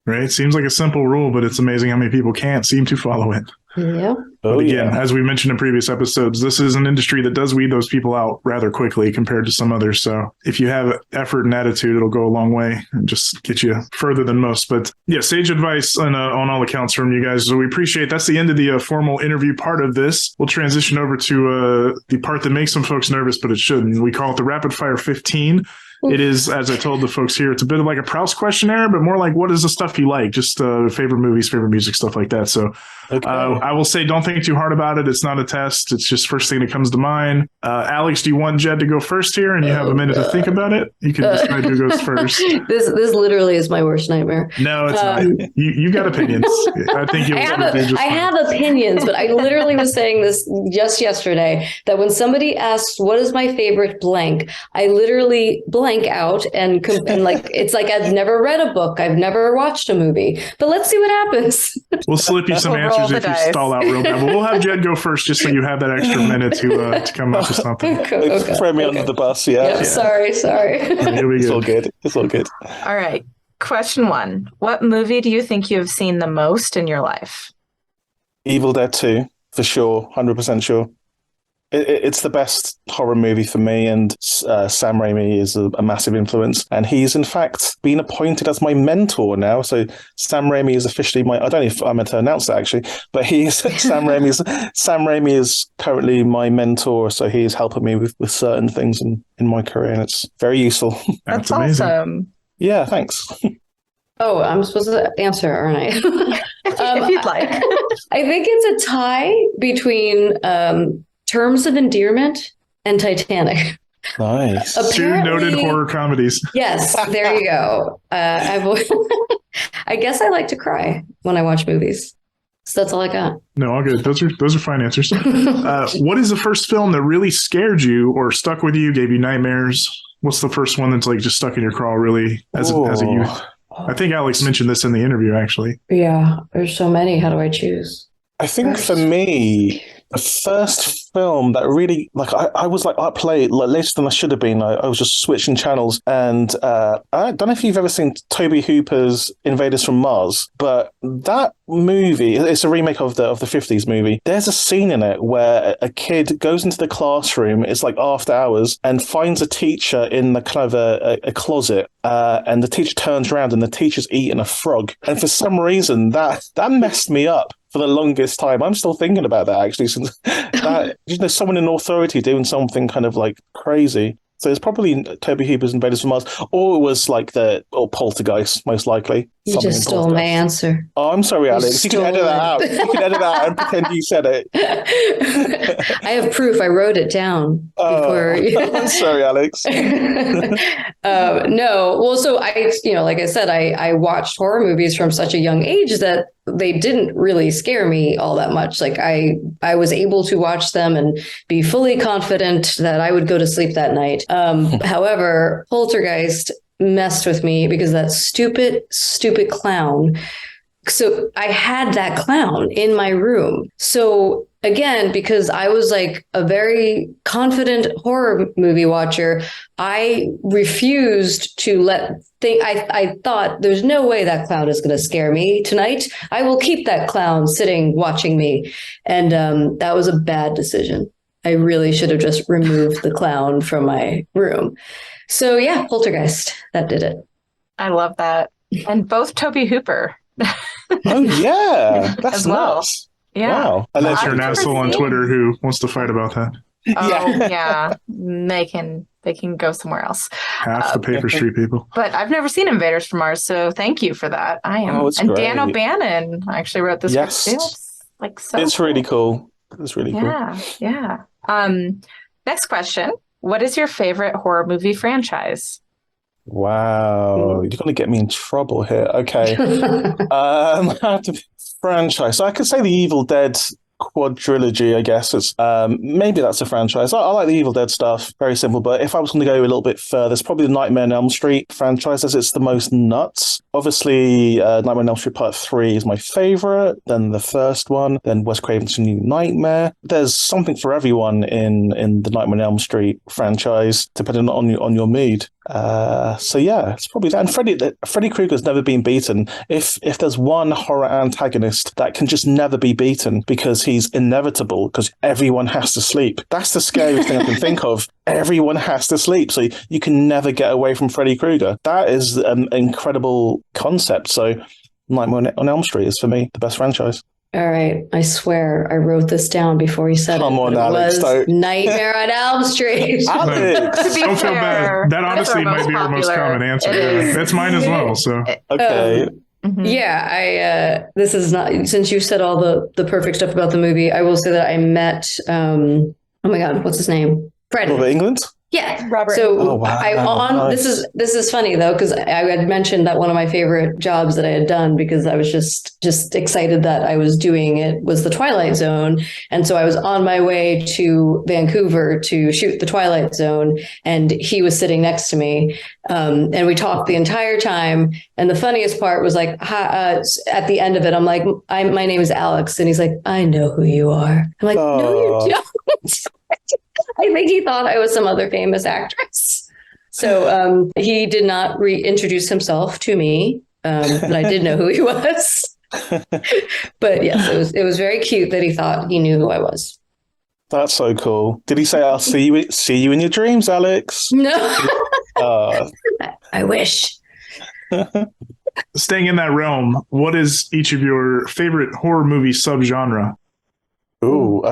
Right? Seems like a simple rule, but it's amazing how many people can't seem to follow it. Yeah. But again, as we mentioned in previous episodes, this is an industry that does weed those people out rather quickly compared to some others. So if you have effort and attitude, it'll go a long way and just get you further than most. But yeah, sage advice on all accounts from you guys. So we appreciate that's the end of the formal interview part of this. We'll transition over to the part that makes some folks nervous, but it shouldn't. We call it the Rapid Fire 15. It is, as I told the folks here, it's a bit of like a Proust questionnaire, but more like, what is the stuff you like? Just favorite movies, favorite music, stuff like that. So I will say, don't think too hard about it. It's not a test. It's just first thing that comes to mind. Alex, do you want Jed to go first here? And you have a minute to think about it. You can decide who goes first. This literally is my worst nightmare. No, it's not. You got opinions. I think I have opinions, but I literally was saying this just yesterday, that when somebody asks, what is my favorite blank, I literally blank out and like, it's like I've never read a book. I've never watched a movie, but let's see what happens. We'll slip you some answers if you stall out real bad. But we'll have Jed go first just so you have that extra minute to come up with something. Okay. Throw me under the bus, yeah. Yep, sorry. It's all good. It's all good. All right. Question 1. What movie do you think you have seen the most in your life? Evil Dead 2, for sure. 100% sure. It's the best horror movie for me, and Sam Raimi is a massive influence. And he's, in fact, been appointed as my mentor now. So Sam Raimi is officially I don't know if I'm meant to announce that, actually, but Sam Raimi is currently my mentor. So he's helping me with certain things in my career, and it's very useful. That's awesome. Yeah, thanks. Oh, I'm supposed to answer, aren't I? If you'd like. I think it's a tie between Terms of Endearment and Titanic. Nice. Two noted horror comedies. Yes, there you go. I guess I like to cry when I watch movies. So that's all I got. No, all good. Those are fine answers. What is the first film that really scared you or stuck with you, gave you nightmares? What's the first one that's like just stuck in your craw really as a youth? I think Alex mentioned this in the interview, actually. Yeah, there's so many. How do I choose? I think for me, the first film that really, like, I was like, I played like later than I should have been. I was just switching channels, and I don't know if you've ever seen Toby Hooper's Invaders from Mars, but that movie, it's a remake of the 50s movie. There's a scene in it where a kid goes into the classroom, it's like after hours, and finds a teacher in the kind of a closet, and the teacher turns around and the teacher's eating a frog. And for some reason, that messed me up for the longest time. I'm still thinking about that, actually, since that, someone in authority doing something kind of like crazy. So it's probably Toby Hooper's Invaders from Mars, or it was like Poltergeist, most likely. You just stole my answer. Oh, I'm sorry, Alex. You can edit that out. You can edit that out and pretend you said it. I have proof. I wrote it down before. I'm sorry, Alex. No. Well, so like I said, I watched horror movies from such a young age that they didn't really scare me all that much. Like I was able to watch them and be fully confident that I would go to sleep that night. However, Poltergeist messed with me because that stupid clown. So I had that clown in my room. So again, because I was like a very confident horror movie watcher, I refused to I thought there's no way that clown is going to scare me tonight. I will keep that clown sitting watching me. And that was a bad decision. I really should have just removed the clown from my room. So yeah, Poltergeist, that did it. I love that. And both Toby Hooper. Oh yeah, that's as well. Nuts. Yeah. Wow. Unless you're an asshole on Twitter who wants to fight about that. Oh yeah. They can go somewhere else. Half the Paper Street people. But I've never seen Invaders from Mars, so thank you for that. And great. Dan O'Bannon actually wrote this script too. It's like so It's really cool. It's really cool. Yeah. Next question. What is your favorite horror movie franchise? Wow, you're going to get me in trouble here. Okay. I have to franchise. So I could say the Evil Dead quadrilogy, I guess. It's maybe that's a franchise. I like the Evil Dead stuff, very simple. But if I was going to go a little bit further, it's probably the Nightmare on Elm Street franchise, as it's the most nuts. Obviously, Nightmare on Elm Street Part 3 is my favorite. Then the first one, then Wes Craven's New Nightmare. There's something for everyone in the Nightmare on Elm Street franchise, depending on your mood. So yeah, it's probably that. And Freddy Krueger's never been beaten. If there's one horror antagonist that can just never be beaten because he's inevitable, because everyone has to sleep. That's the scariest thing I can think of. Everyone has to sleep, so you can never get away from Freddy Krueger. That is an incredible concept. So Nightmare on Elm Street is for me the best franchise. All right, I swear I wrote this down before you said Come on, Alex. It was Nightmare on Elm Street. Alex! To be Don't feel fair, bad. That honestly might be our most common answer. Yeah. That's mine as well. So Okay. Yeah, this is not, since you said all the perfect stuff about the movie, I will say that I met, oh my God, what's his name? Fred. Robert England? Yeah, Robert. So Oh, wow. Nice. this is funny though, because I had mentioned that one of my favorite jobs that I had done, because I was just excited that I was doing it, was the Twilight Zone, and so I was on my way to Vancouver to shoot the Twilight Zone, and he was sitting next to me, and we talked the entire time. And the funniest part was like, at the end of it, I'm like, my name is Alex, and he's like, I know who you are. I'm like, no, you don't. I think he thought I was some other famous actress. So he did not reintroduce himself to me, but I did know who he was. But yes, it was very cute that he thought he knew who I was. That's so cool. Did he say, I'll see you in your dreams, Alex? No. I wish. staying in that realm, what is each of your favorite horror movie subgenre? Ooh,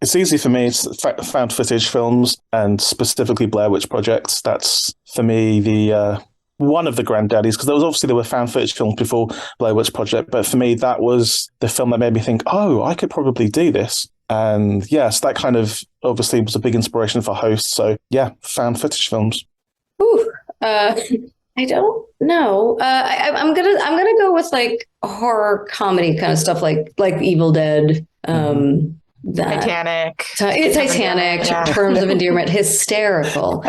it's easy for me. It's found footage films, and specifically Blair Witch Project. That's for me the one of the granddaddies, because there were found footage films before Blair Witch Project, but for me that was the film that made me think, oh, I could probably do this. And yes, that kind of obviously was a big inspiration for Host. So yeah, found footage films. Ooh, I don't know. I'm gonna go with like horror comedy kind of stuff, like Evil Dead. Titanic. Titanic. Yeah. Terms of Endearment. Hysterical.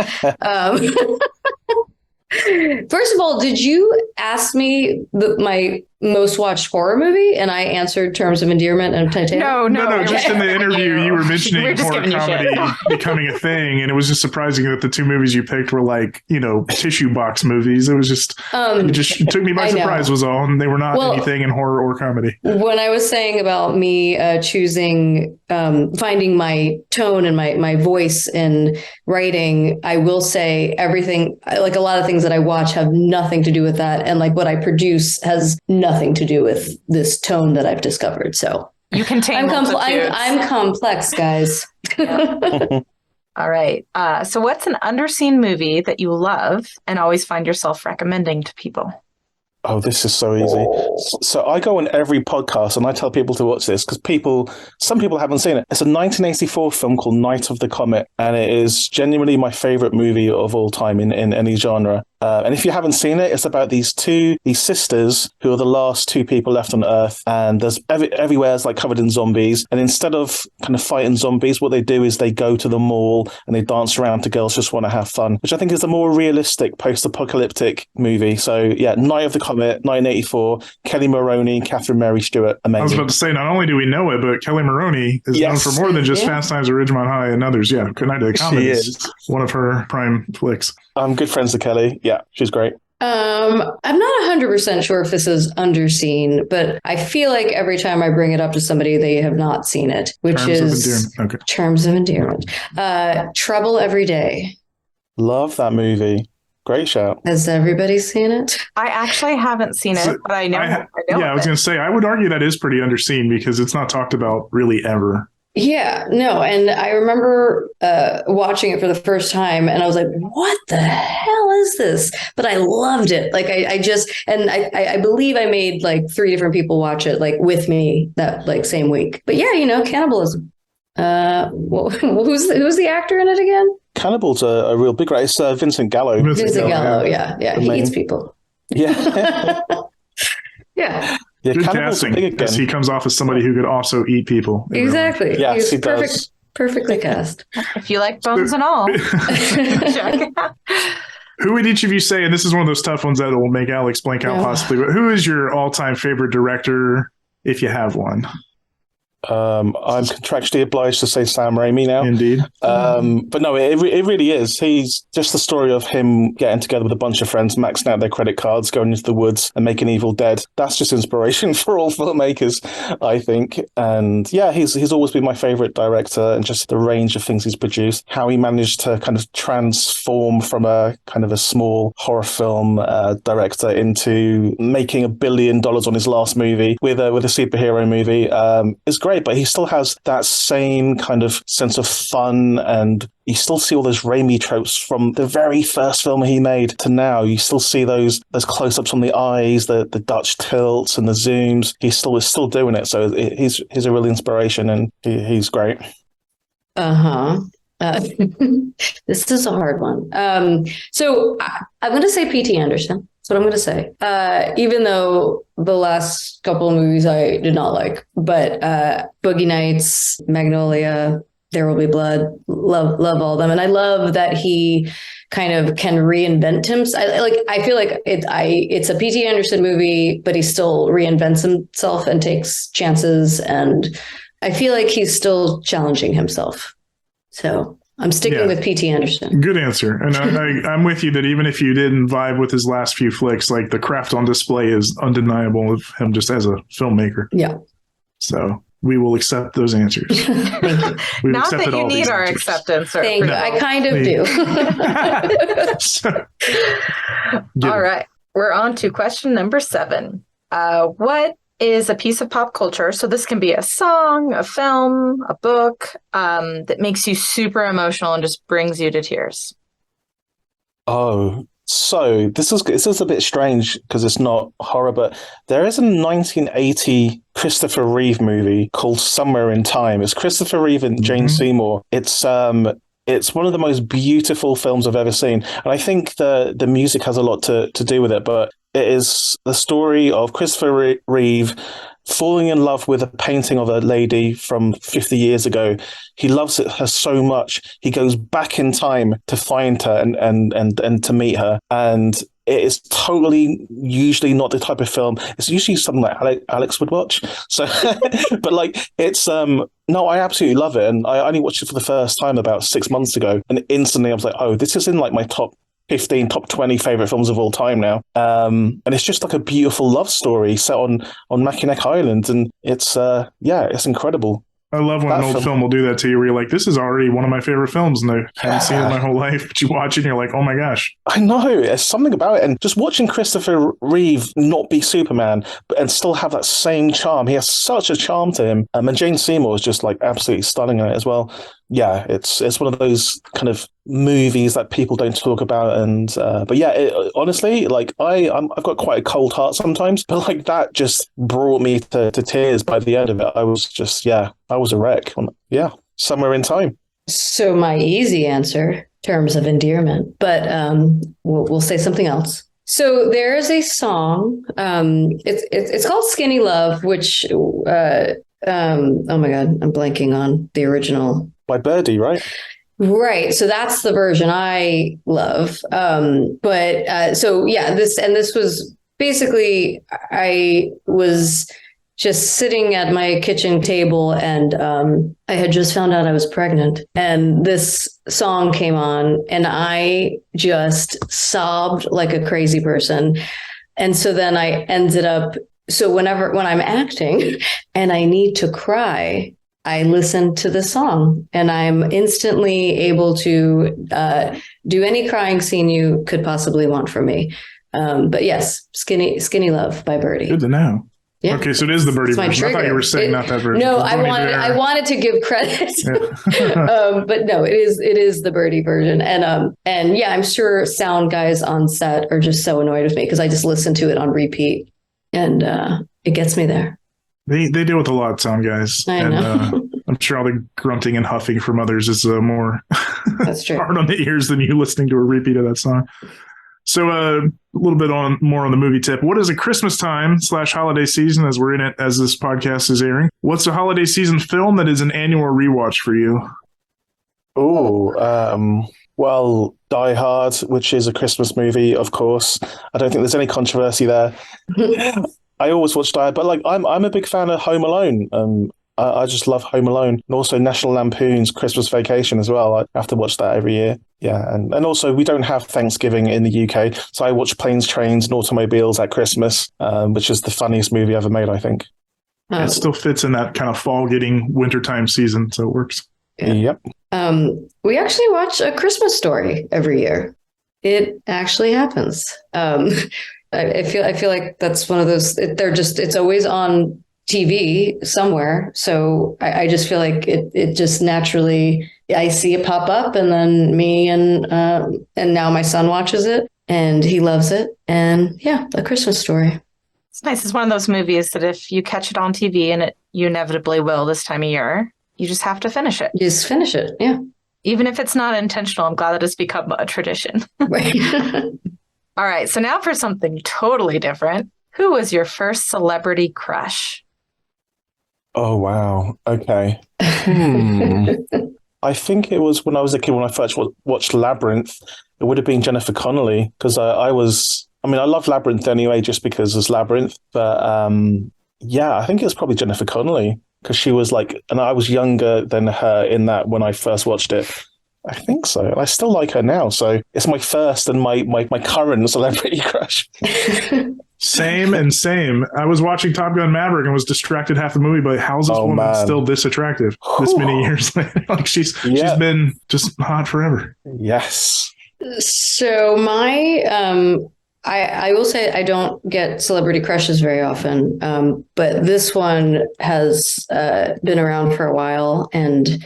First of all, did you ask me my most watched horror movie, and I answered Terms of Endearment and Titanic? No. Just in the interview, you were mentioning horror comedy shit. becoming a thing, and it was just surprising that the two movies you picked were like, tissue box movies. It was just, it took me by surprise, was all, and they were not anything in horror or comedy. When I was saying about me choosing, finding my tone and my voice in writing, I will say everything, like a lot of things that I watch have nothing to do with that, and like what I produce has nothing to do with this tone that I've discovered. So you contain I'm complex, guys. All right. So what's an underseen movie that you love and always find yourself recommending to people? Oh, this is so easy. So I go on every podcast and I tell people to watch this because some people haven't seen it. It's a 1984 film called Night of the Comet, and it is genuinely my favorite movie of all time in any genre. And if you haven't seen it, it's about these sisters who are the last two people left on Earth, and there's everywhere is like covered in zombies. And instead of kind of fighting zombies, what they do is they go to the mall and they dance around to Girls Just Want to Have Fun, which I think is a more realistic post-apocalyptic movie. So yeah, Night of the Comet, 1984, Kelly Maroney, Catherine Mary Stewart, amazing. I was about to say, not only do we know it, but Kelly Maroney is known for more than just Fast Times at Ridgemont High and others. Yeah, Good Night to the Comet is one of her prime flicks. I'm good friends with Kelly. Yeah, she's great. I'm not 100% sure if this is underseen, but I feel like every time I bring it up to somebody, they have not seen it, which is Terms of Endearment. Trouble Every Day. Love that movie. Great shout. Has everybody seen it? I actually haven't seen it, but I know. I was going to say, I would argue that is pretty underseen because it's not talked about really ever. Yeah, no. And I remember watching it for the first time and I was like, what the hell is this? But I loved it. Like I believe I made like 3 different people watch it like with me that like same week. But yeah, cannibalism. Who's the actor in it again? Cannibal's a real big guy. It's Vincent Gallo. Vincent Gallo, yeah. He eats people. Yeah. Yeah. Yeah, Good cannibals are casting, big because he again. comes off as somebody who could also eat people. in real life. Exactly. Yes, He's he does. perfectly cast. If you like bones and all, check it out. Who would each of you say, and this is one of those tough ones that will make Alex blank out Yeah. possibly, but who is your all-time favorite director, if you have one? I'm contractually obliged to say Sam Raimi now. Indeed. But no, it really is. He's just the story of him getting together with a bunch of friends, maxing out their credit cards, going into the woods and making Evil Dead. That's just inspiration for all filmmakers, I think. And yeah, he's always been my favorite director, and just the range of things he's produced, how he managed to kind of transform from a kind of a small horror film director into making $1 billion on his last movie with a superhero movie is great. But he still has that same kind of sense of fun, and you still see all those Raimi tropes from the very first film he made to now. You still see those close-ups on the eyes, the Dutch tilts and the zooms. He's still doing it. So he's a real inspiration, and he's great. This is a hard one. So I'm going to say P.T. Anderson. That's what I'm going to say. Even though the last couple of movies I did not like, but Boogie Nights, Magnolia, There Will Be Blood, love all of them, and I love that he kind of can reinvent himself. I feel like it's a P.T. Anderson movie, but he still reinvents himself and takes chances, and I feel like he's still challenging himself. So I'm sticking with P.T. Anderson. Good answer. And I'm with you that even if you didn't vibe with his last few flicks, like the craft on display is undeniable of him just as a filmmaker. Yeah. So we will accept those answers. Thank you. We've Not that accepted you all need these our answers. acceptance. Or Thank you. I kind of do. So, All right. We're on to question number 7. What is a piece of pop culture? So this can be a song, a film, a book, that makes you super emotional and just brings you to tears. Oh, so this is a bit strange because it's not horror, but there is a 1980 Christopher Reeve movie called Somewhere in Time. It's Christopher Reeve and Jane Seymour. It's one of the most beautiful films I've ever seen, and I think the music has a lot to do with it. But it is the story of Christopher Reeve falling in love with a painting of a lady from 50 years ago. He loves her so much, he goes back in time to find her and to meet her. And it is totally usually not the type of film. It's usually something like Alex would watch. So, but like it's no, I absolutely love it, and I only watched it for the first time about 6 months ago, and instantly I was like, oh, this is in like my top 15, top 20 favorite films of all time now. And it's just like a beautiful love story set on Mackinac Island, and it's it's incredible. I love when an old film will do that to you, where you're like, this is already one of my favorite films, and I haven't seen it my whole life, but you watch it and you're like, oh my gosh. I know, there's something about it. And just watching Christopher Reeve not be Superman, and still have that same charm. He has such a charm to him. And Jane Seymour is just like absolutely stunning in it as well. Yeah, it's one of those kind of movies that people don't talk about, and but yeah, honestly, like I've got quite a cold heart sometimes, but like that just brought me to tears by the end of it. I was a wreck. Yeah, Somewhere in Time. So my easy answer, terms of endearment, but we'll say something else. So there is a song. It's called "Skinny Love," which oh my god, I'm blanking on the original. By Birdie, right? Right. So that's the version I love. This was basically, I was just sitting at my kitchen table, and I had just found out I was pregnant, and this song came on, and I just sobbed like a crazy person. And so then I ended up, when I'm acting and I need to cry, I listen to the song, and I'm instantly able to do any crying scene you could possibly want from me. But yes, Skinny Love by Birdie. Good to know. Yeah. Okay, so it is the Birdie version. I thought you were saying not that version. No, I wanted to give credit, but no, it is the Birdie version, and yeah, I'm sure sound guys on set are just so annoyed with me because I just listen to it on repeat, and it gets me there. They deal with a lot, sound guys. I know. I'm sure all the grunting and huffing from others is more That's true. hard on the ears than you listening to a repeat of that song. So a little bit more on the movie tip. What is a Christmas time / holiday season, as we're in it as this podcast is airing? What's a holiday season film that is an annual rewatch for you? Well, Die Hard, which is a Christmas movie, of course. I don't think there's any controversy there. I always watch Die Hard, but like I'm a big fan of Home Alone. I just love Home Alone, and also National Lampoon's Christmas Vacation as well. I have to watch that every year. Yeah, and also we don't have Thanksgiving in the UK, so I watch Planes, Trains, and Automobiles at Christmas, which is the funniest movie ever made, I think. It still fits in that kind of fall getting wintertime season, so it works. Yeah. Yep. We actually watch A Christmas Story every year. It actually happens. I feel like that's one of those. It's always on TV somewhere. So I just feel like it just naturally, I see it pop up, and then me and now my son watches it and he loves it. And yeah, A Christmas Story. It's nice. It's one of those movies that if you catch it on TV, and you inevitably will this time of year, you just have to finish it. Just finish it. Yeah. Even if it's not intentional, I'm glad that it's become a tradition. Right. All right. So now for something totally different. Who was your first celebrity crush? Oh, wow. Okay. I think it was when I was a kid, when I first watched Labyrinth. It would have been Jennifer Connelly, because I love Labyrinth anyway, just because it's Labyrinth. But yeah, I think it was probably Jennifer Connelly, because she was like, and I was younger than her in that when I first watched it. I think so. And I still like her now. So it's my first and my current celebrity crush. Same. I was watching Top Gun Maverick and was distracted half the movie by how's this woman still this attractive this many years later? Like she's been just hot forever. Yes. So I will say I don't get celebrity crushes very often, but this one has been around for a while, and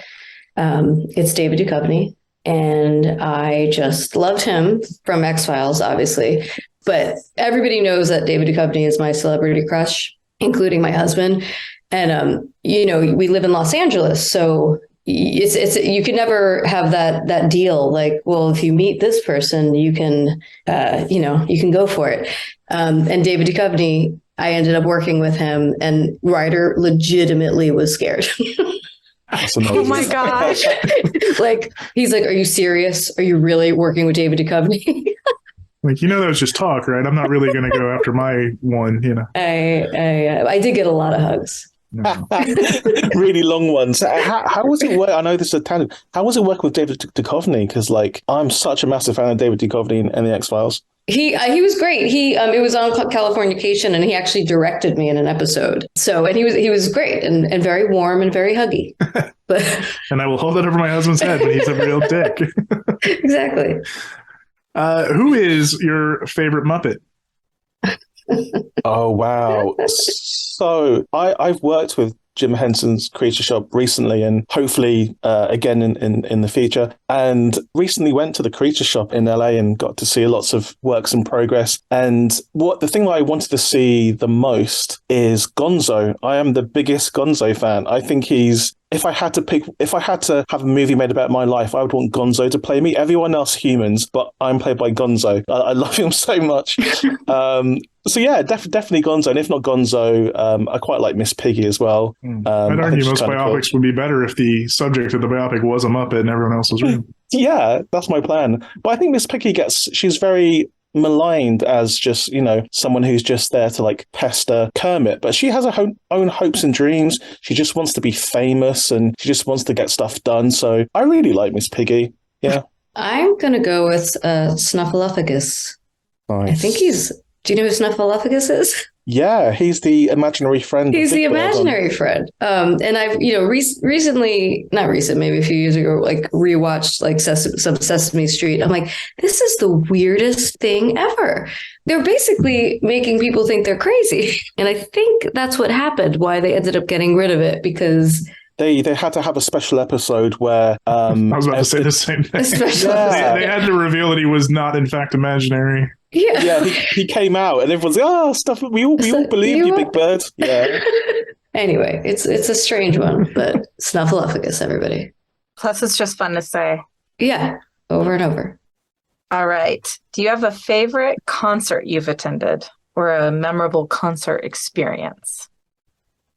it's David Duchovny, and I just loved him from X-Files, obviously. But everybody knows that David Duchovny is my celebrity crush, including my husband. And we live in Los Angeles, so it's you can never have that deal. Like, well, if you meet this person, you can you can go for it. And David Duchovny, I ended up working with him, and Ryder legitimately was scared. Oh my gosh! Like, he's like, "Are you serious? Are you really working with David Duchovny?" Like, that was just talk, right? I'm not really going to go after my one, I did get a lot of hugs. No. Really long ones. How was it work? I know this is a tangent. How was it working with David Duchovny? Because I'm such a massive fan of David Duchovny and the X-Files. He was great. It was on Californication, and he actually directed me in an episode. So, and he was great and very warm and very huggy. But and I will hold that over my husband's head, but he's a real dick. Exactly. Who is your favorite Muppet? Oh, wow. So I've worked with Jim Henson's Creature Shop recently, and hopefully again in the future. And recently went to the Creature Shop in LA and got to see lots of works in progress. And the thing that I wanted to see the most is Gonzo. I am the biggest Gonzo fan. I think if I had to have a movie made about my life, I would want Gonzo to play me. Everyone else humans, but I'm played by Gonzo. I love him so much. So yeah, definitely Gonzo. And if not Gonzo, I quite like Miss Piggy as well. I'd argue most biopics would be better if the subject of the biopic was a Muppet and everyone else was real. Yeah, that's my plan. But I think Miss Piggy she's very maligned as just, someone who's just there to like pester Kermit, but she has her own hopes and dreams. She just wants to be famous and she just wants to get stuff done. So I really like Miss Piggy. Yeah. I'm going to go with Snuffleupagus. Nice. I think do you know who Snuffleupagus is? Yeah, he's the imaginary friend. He's the imaginary friend. And I've, recently, not recent, maybe a few years ago, like rewatched like some Sesame Street. I'm like, this is the weirdest thing ever. They're basically making people think they're crazy. And I think that's what happened, why they ended up getting rid of it, because they had to have a special episode where I was about to say the same thing. They had to reveal that he was not in fact imaginary. Yeah, he came out and everyone's like, "Oh, stuff we all believed you, Big Bird." Yeah. Anyway, it's a strange one, but Snuffleupagus, everybody. Plus, it's just fun to say. Yeah, over and over. All right. Do you have a favorite concert you've attended or a memorable concert experience?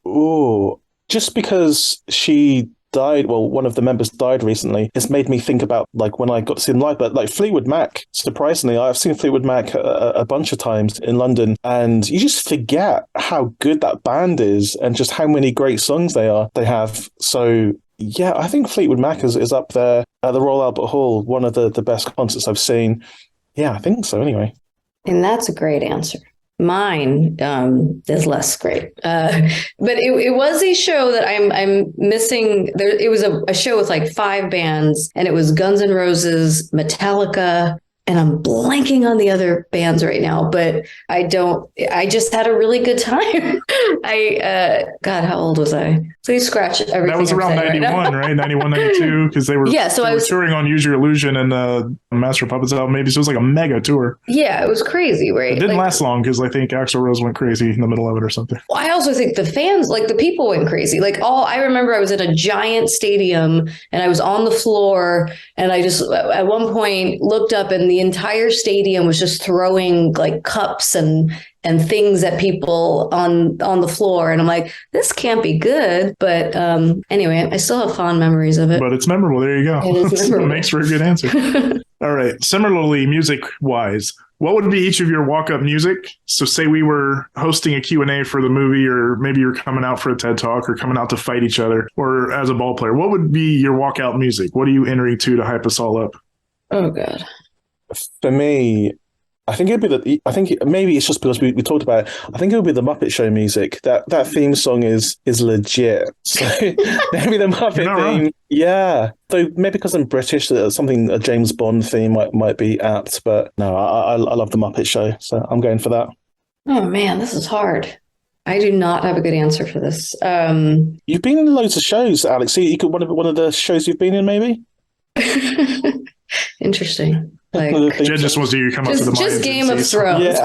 Oh, just because she died, well, one of the members died recently, it's made me think about like when I got to see them live. But like Fleetwood Mac, surprisingly, I've seen Fleetwood Mac a bunch of times in London, and you just forget how good that band is and just how many great songs they have. So yeah, I think Fleetwood Mac is up there at the Royal Albert Hall, one of the best concerts I've seen. Yeah, I think so anyway. And that's a great answer. Mine is less great, but it was a show that I'm missing. There, it was a show with like 5 bands, and it was Guns N' Roses, Metallica, and I'm blanking on the other bands right now. But I just had a really good time. God, how old was I? Please scratch everything. That was around 91, right? 91, 92, because they were I was touring on Use Your Illusion and Master of Puppets album, maybe. So it was like a mega tour. Yeah, it was crazy, right? It didn't last long because I think Axl Rose went crazy in the middle of it or something. Well, I also think the fans, like the people went crazy. I remember I was in a giant stadium and I was on the floor, and I just at one point looked up and the entire stadium was just throwing like cups and things at people on the floor. And I'm like, this can't be good. But anyway, I still have fond memories of it. But it's memorable. There you go. It makes for a good answer. All right. Similarly, music-wise, what would be each of your walk-up music? So say we were hosting a Q&A for the movie, or maybe you're coming out for a TED Talk or coming out to fight each other or as a ball player. What would be your walkout music? What are you entering to hype us all up? Oh, God. For me, I think maybe it's just because we talked about it. I think it would be the Muppet Show music. That theme song is legit. So maybe the Muppet theme. Wrong. Yeah. So maybe because I'm British, something a James Bond theme might be apt. But no, I love the Muppet Show, so I'm going for that. Oh man, this is hard. I do not have a good answer for this. You've been in loads of shows, Alex. So you could one of the shows you've been in, maybe. Interesting. Like, Jed just wants you to come up with the just Game of Thrones.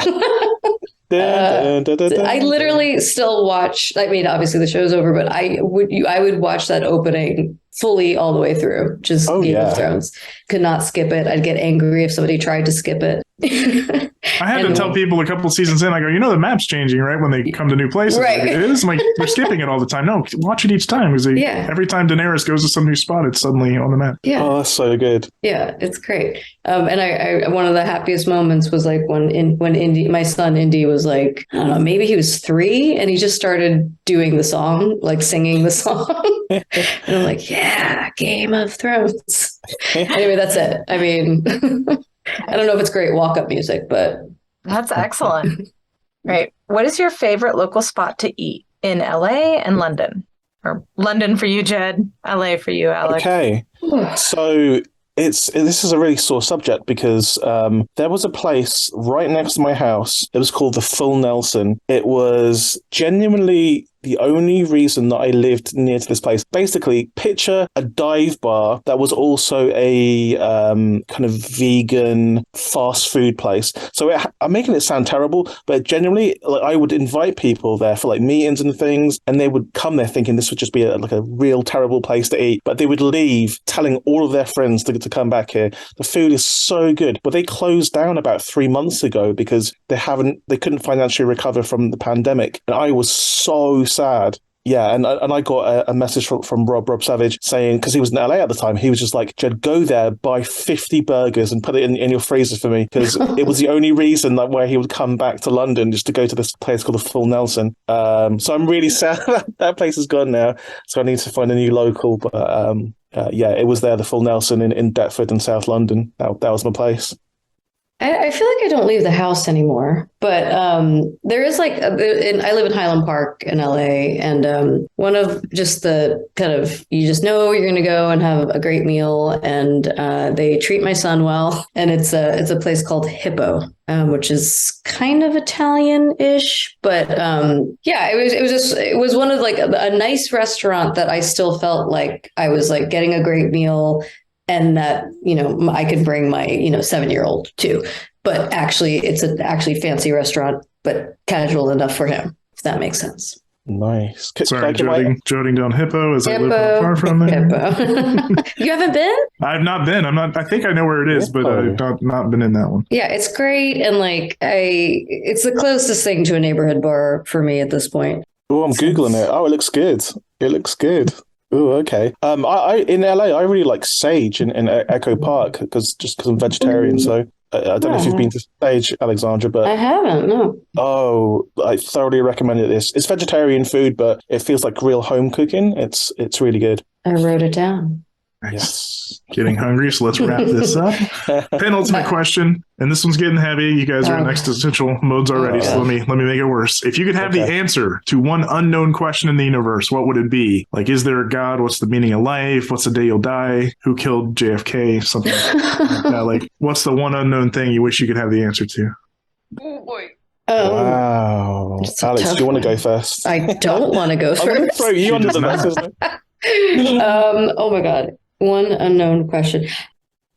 Yeah. I literally still watch. I mean, obviously the show's over, but I would watch that opening fully all the way through. Just Game of Thrones. Could not skip it. I'd get angry if somebody tried to skip it. I had to tell people a couple seasons in, I go, the map's changing, right? When they come to new places. Right. Like, it is like they're skipping it all the time. No, watch it each time. Because every time Daenerys goes to some new spot, it's suddenly on the map. Yeah. Oh, that's so good. Yeah, it's great. And I one of the happiest moments was like when Indy, my son Indy, was like, I don't know, maybe he was 3, and he just started doing the song, like singing the song. And I'm like, yeah, Game of Thrones. Anyway, that's it. I mean, I don't know if it's great walk-up music, but that's excellent. Right. What is your favorite local spot to eat in LA and London? Or London for you, Jed. LA for you, Alex. Okay. So this is a really sore subject because there was a place right next to my house. It was called the Full Nelson. It was genuinely the only reason that I lived near to this place. Basically, picture a dive bar that was also a kind of vegan fast food place. So I'm making it sound terrible, but genuinely, like, I would invite people there for like meetings and things, and they would come there thinking this would just be like a real terrible place to eat. But they would leave telling all of their friends to come back here. The food is so good, but they closed down about 3 months ago because they couldn't financially recover from the pandemic, and I was so sad. Yeah, and I got a message from Rob Savage saying, because he was in LA at the time, he was just like, Jed, go there, buy 50 burgers and put it in your freezer for me, because it was the only reason that where he would come back to London, just to go to this place called the Full Nelson. So I'm really sad that place is gone now, so I need to find a new local. But it was there, the Full Nelson in Deptford in South London. That was my place. I feel like I don't leave the house anymore, but there is like, I live in Highland Park in LA, and one of just the kind of, you just know you're going to go and have a great meal, and they treat my son well, and it's a place called Hippo, which is kind of Italian-ish, but it was one of like a nice restaurant that I still felt like I was like getting a great meal. And that, I could bring my, 7-year-old too. But actually, it's an actually fancy restaurant, but casual enough for him, if that makes sense. Nice. Sorry, I get jotting down Hippo as I live not far from there. Hippo. You haven't been? I've not been. I think I know where it is, but I've not been in that one. Yeah, it's great, and like it's the closest thing to a neighborhood bar for me at this point. Oh, I'm Googling it. Oh, it looks good. It looks good. Oh, okay. I in LA, I really like Sage in Echo Park because I'm vegetarian. So I don't know if you've been to Sage, Alexandra, but I haven't. No. Oh, I thoroughly recommend it. It's vegetarian food, but it feels like real home cooking. It's really good. I wrote it down. Yes. Getting hungry, so let's wrap this up. Penultimate question, and this one's getting heavy. You guys are in existential modes already, so let me make it worse. If you could have the answer to one unknown question in the universe, what would it be? Like, is there a God? What's the meaning of life? What's the day you'll die? Who killed JFK? Something like that. Like, what's the one unknown thing you wish you could have the answer to? Oh boy. Wow. Alex, do you want to go first? I don't want to go first. I'm going to throw you under the bus, isn't it? Oh my God. One unknown question.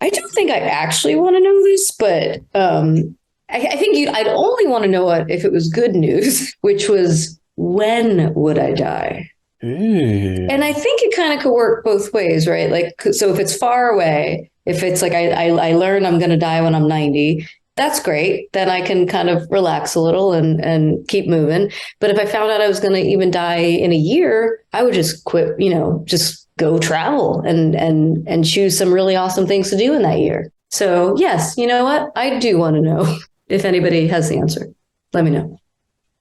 I don't think I actually want to know this, but I think I'd only want to know it if it was good news, which was when would I die? Ooh. And I think it kind of could work both ways, right? Like, so if it's far away, if it's like I learn I'm going to die when I'm 90, that's great. Then I can kind of relax a little and keep moving. But if I found out I was going to even die in a year, I would just quit, just go travel and choose some really awesome things to do in that year. So yes, you know what? I do want to know if anybody has the answer. Let me know.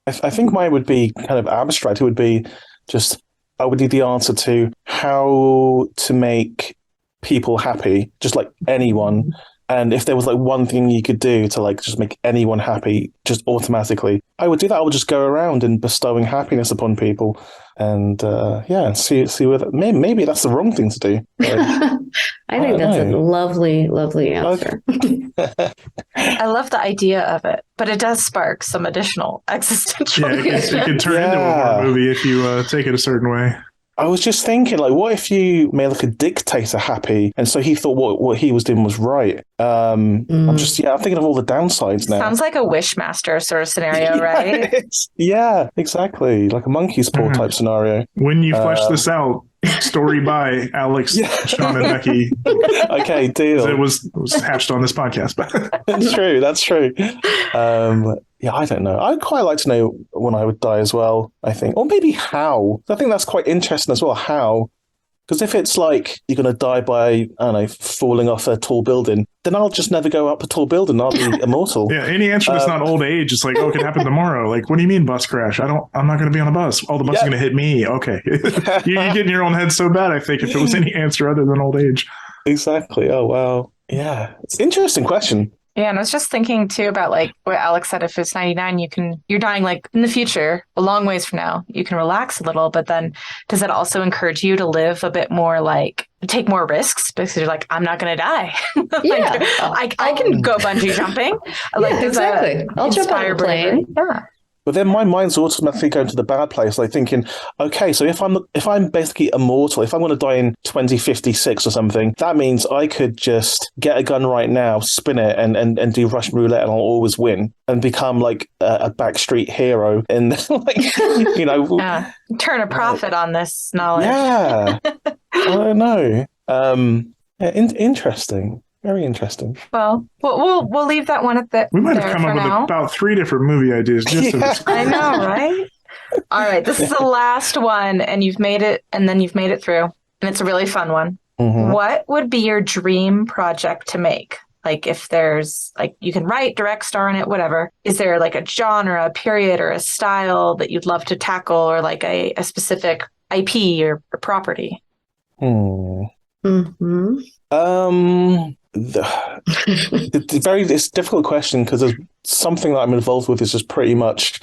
I think mine would be kind of abstract. It would be just, I would need the answer to how to make people happy, just like anyone. And if there was like one thing you could do to like just make anyone happy, just automatically, I would do that. I would just go around and bestowing happiness upon people, and see whether maybe that's the wrong thing to do. I think that's a lovely, lovely answer. Okay. I love the idea of it, but it does spark some additional existential. Yeah, it could turn into a horror movie if you take it a certain way. I was just thinking, like, what if you made like a dictator happy, and so he thought what he was doing was right? I'm thinking of all the downsides now. Sounds like a Wishmaster sort of scenario, right? Yeah, exactly, like a monkey's paw type scenario. When you flesh this out, story by Alex, Sean, and Becky. Okay, deal. It was hatched on this podcast. That's true. Yeah, I don't know. I'd quite like to know when I would die as well, I think. Or maybe how. I think that's quite interesting as well, how. Because if it's like you're going to die by, I don't know, falling off a tall building, then I'll just never go up a tall building. I'll be immortal. Yeah, any answer that's not old age, it's like, it could happen tomorrow. Like, what do you mean bus crash? I'm not going to be on a bus. Oh, the bus is going to hit me. Okay. You get in your own head so bad, I think, if it was any answer other than old age. Exactly. Oh, wow. Yeah. It's an interesting question. Yeah, and I was just thinking too about like what Alex said, if it's 99, you're dying like in the future, a long ways from now. You can relax a little, but then does it also encourage you to live a bit more, like take more risks because you're like, I'm not going to die. I can go bungee jumping. Exactly. I'll jump on a plane. Yeah. But then my mind's automatically going to the bad place, like thinking, okay, so if I'm basically immortal, if I'm going to die in 2056 or something, that means I could just get a gun right now, spin it, and do Russian roulette, and I'll always win and become like a backstreet hero, and like turn a profit on this knowledge. Yeah, I don't know. Interesting. Very interesting. Well, we'll leave that one at that. We might have come up with about 3 different movie ideas just I know, right? All right, this is the last one, and you've made it through, and it's a really fun one. Mm-hmm. What would be your dream project to make? Like, if there's like you can write, direct, star in it, whatever. Is there like a genre, a period, or a style that you'd love to tackle, or like a specific IP or property? Mm-hmm. It's a difficult question because there's something that I'm involved with is just pretty much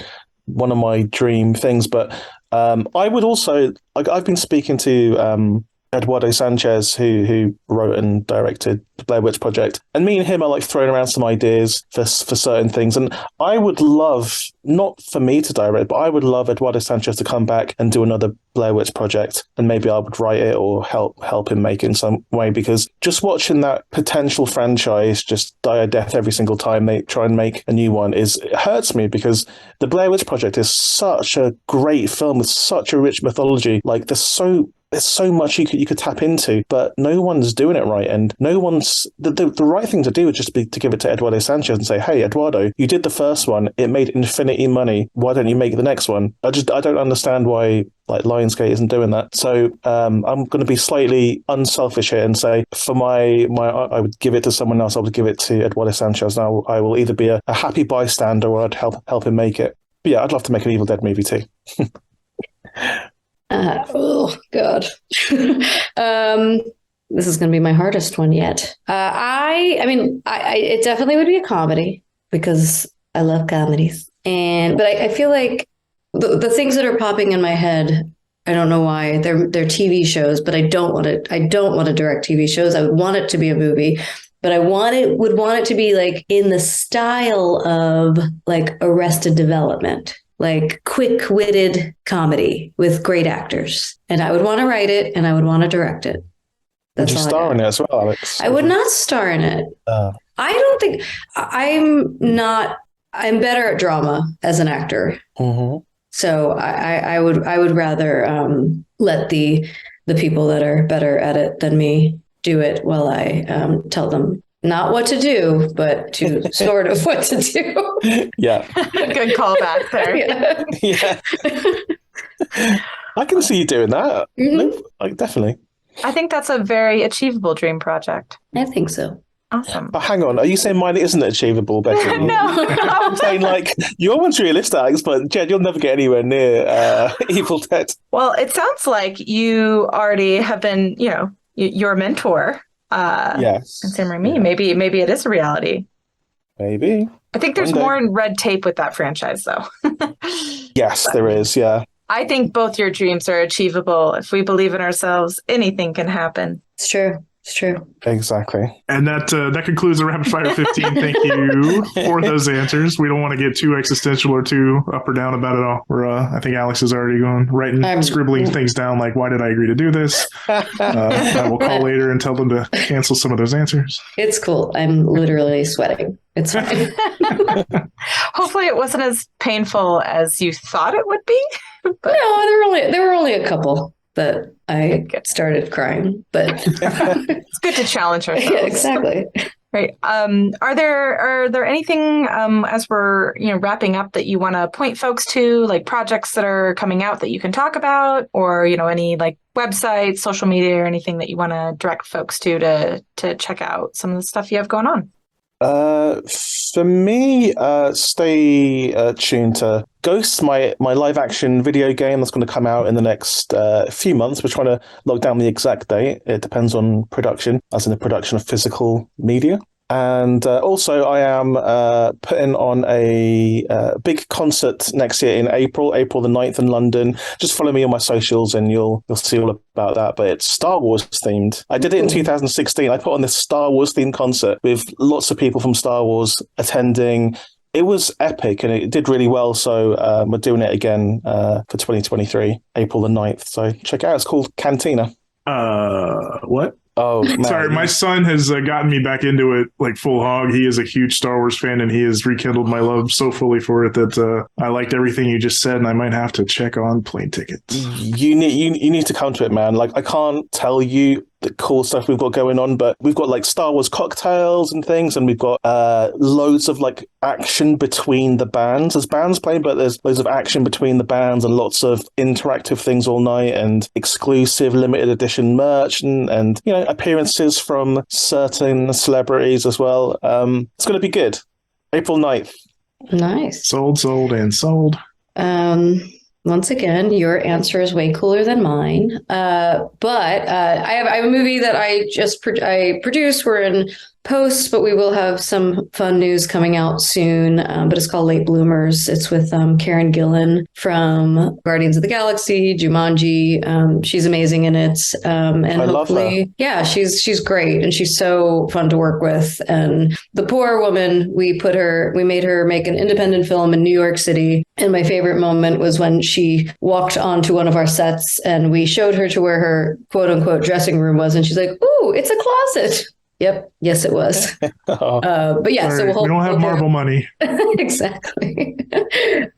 one of my dream things. But I would also, like, I've been speaking to Eduardo Sanchez, who wrote and directed the Blair Witch Project. And me and him are like throwing around some ideas for certain things. And I would love, not for me to direct, but I would love Eduardo Sanchez to come back and do another Blair Witch Project. And maybe I would write it or help him make it in some way, because just watching that potential franchise just die a death every single time they try and make a new one it hurts me, because the Blair Witch Project is such a great film with such a rich mythology. Like there's so much you could tap into, but no one's doing it right. And no one's the right thing to do would just be to give it to Eduardo Sanchez and say, hey, Eduardo, you did the first one. It made infinity money. Why don't you make the next one? I don't understand why like Lionsgate isn't doing that. So I'm going to be slightly unselfish here and say for my I would give it to someone else. I would give it to Eduardo Sanchez. Now I will either be a happy bystander or I'd help him make it. But yeah, I'd love to make an Evil Dead movie too. Oh God. This is going to be my hardest one yet. I mean, it definitely would be a comedy because I love comedies. But I feel like the things that are popping in my head, I don't know why they're TV shows, but I don't want to direct TV shows. I would want it to be a movie, but would want it to be like in the style of like Arrested Development. Like quick-witted comedy with great actors. And I would want to write it and I would want to direct it. Would you star in it as well, Alex? I would not star in it. I don't think I'm better at drama as an actor. Mm-hmm. So I would rather let the people that are better at it than me do it while I tell them not what to do, but to sort of what to do. Yeah. Good callback there. Yeah. I can see you doing that. Mm-hmm. Like, definitely. I think that's a very achievable dream project. I think so. Awesome. But hang on, are you saying mine isn't achievable, Becky? No. I'm saying like your one's realistic, Alex, but Jed, you'll never get anywhere near Evil Dead. Well, it sounds like you already have been, your mentor. Yes. Considering me, maybe it is a reality. Maybe. I think there's more red tape with that franchise, though. Yes, there is. Yeah. I think both your dreams are achievable. If we believe in ourselves, anything can happen. It's true. It's true. Exactly. And that concludes the Rapid Fire 15. Thank you for those answers. We don't want to get too existential or too up or down about it all. I think Alex is already scribbling things down like, why did I agree to do this? I will call later and tell them to cancel some of those answers. It's cool. I'm literally sweating. It's fine. Hopefully it wasn't as painful as you thought it would be. But no, there were only a couple that I started crying, but it's good to challenge ourselves. Yeah, exactly. Right. Are there anything as we're wrapping up that you want to point folks to, like projects that are coming out that you can talk about, or any like websites, social media, or anything that you want to direct folks to check out some of the stuff you have going on? For me, stay tuned to Ghosts, my live action video game that's going to come out in the next few months. We're trying to lock down the exact date. It depends on production, as in the production of physical media. And also, I am putting on a big concert next year in April the 9th in London. Just follow me on my socials and you'll see all about that. But it's Star Wars themed. I did it in 2016. I put on this Star Wars themed concert with lots of people from Star Wars attending. It was epic and it did really well. So we're doing it again for 2023, April the 9th. So check it out. It's called Cantina. What? Oh, man. Sorry, my son has gotten me back into it like full hog. He is a huge Star Wars fan, and he has rekindled my love so fully for it that I liked everything you just said, and I might have to check on plane tickets. You need to come to it, man. Like, I can't tell you the cool stuff we've got going on, but we've got like Star Wars cocktails and things, and we've got loads of like action between the bands. There's bands playing, but there's loads of action between the bands and lots of interactive things all night and exclusive limited edition merch and appearances from certain celebrities as well. It's going to be good. April 9th. Nice. Sold, and sold. Once again, your answer is way cooler than mine. But I have a movie that I produced. We're in posts, but we will have some fun news coming out soon. But it's called Late Bloomers. It's with Karen Gillan from Guardians of the Galaxy, Jumanji. She's amazing in it. And I love her. yeah, she's great, and she's so fun to work with. And the poor woman, we made her make an independent film in New York City. And my favorite moment was when she walked onto one of our sets and we showed her to where her quote unquote dressing room was. And she's like, "Ooh, it's a closet." Yep. Yes, it was. But yeah, Sorry, so we don't have Marvel money. Exactly.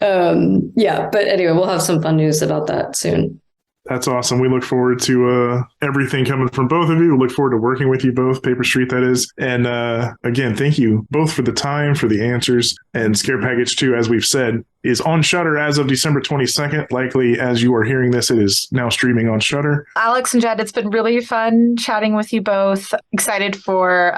Yeah, but anyway, we'll have some fun news about that soon. That's awesome. We look forward to everything coming from both of you. We look forward to working with you both, Paper Street, that is. And again, thank you both for the time, for the answers. And Scare Package 2, as we've said, is on Shudder as of December 22nd. Likely, as you are hearing this, it is now streaming on Shudder. Alex and Jed, it's been really fun chatting with you both. Excited for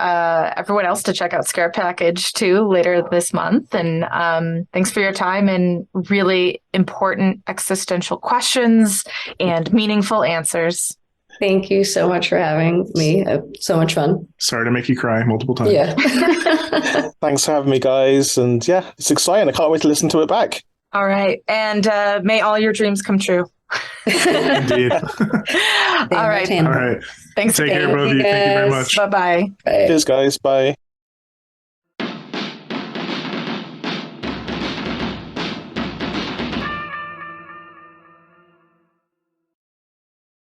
everyone else to check out Scare Package 2 later this month. And thanks for your time and really important existential questions and meaningful answers. Thank you so much for having me. So much fun. Sorry to make you cry multiple times. Yeah. Thanks for having me, guys. And yeah, it's exciting. I can't wait to listen to it back. All right. And may all your dreams come true. Indeed. All right. All right. Thanks Take again. care, both of you. Thank you very much. Bye-bye. Bye. Cheers, guys. Bye.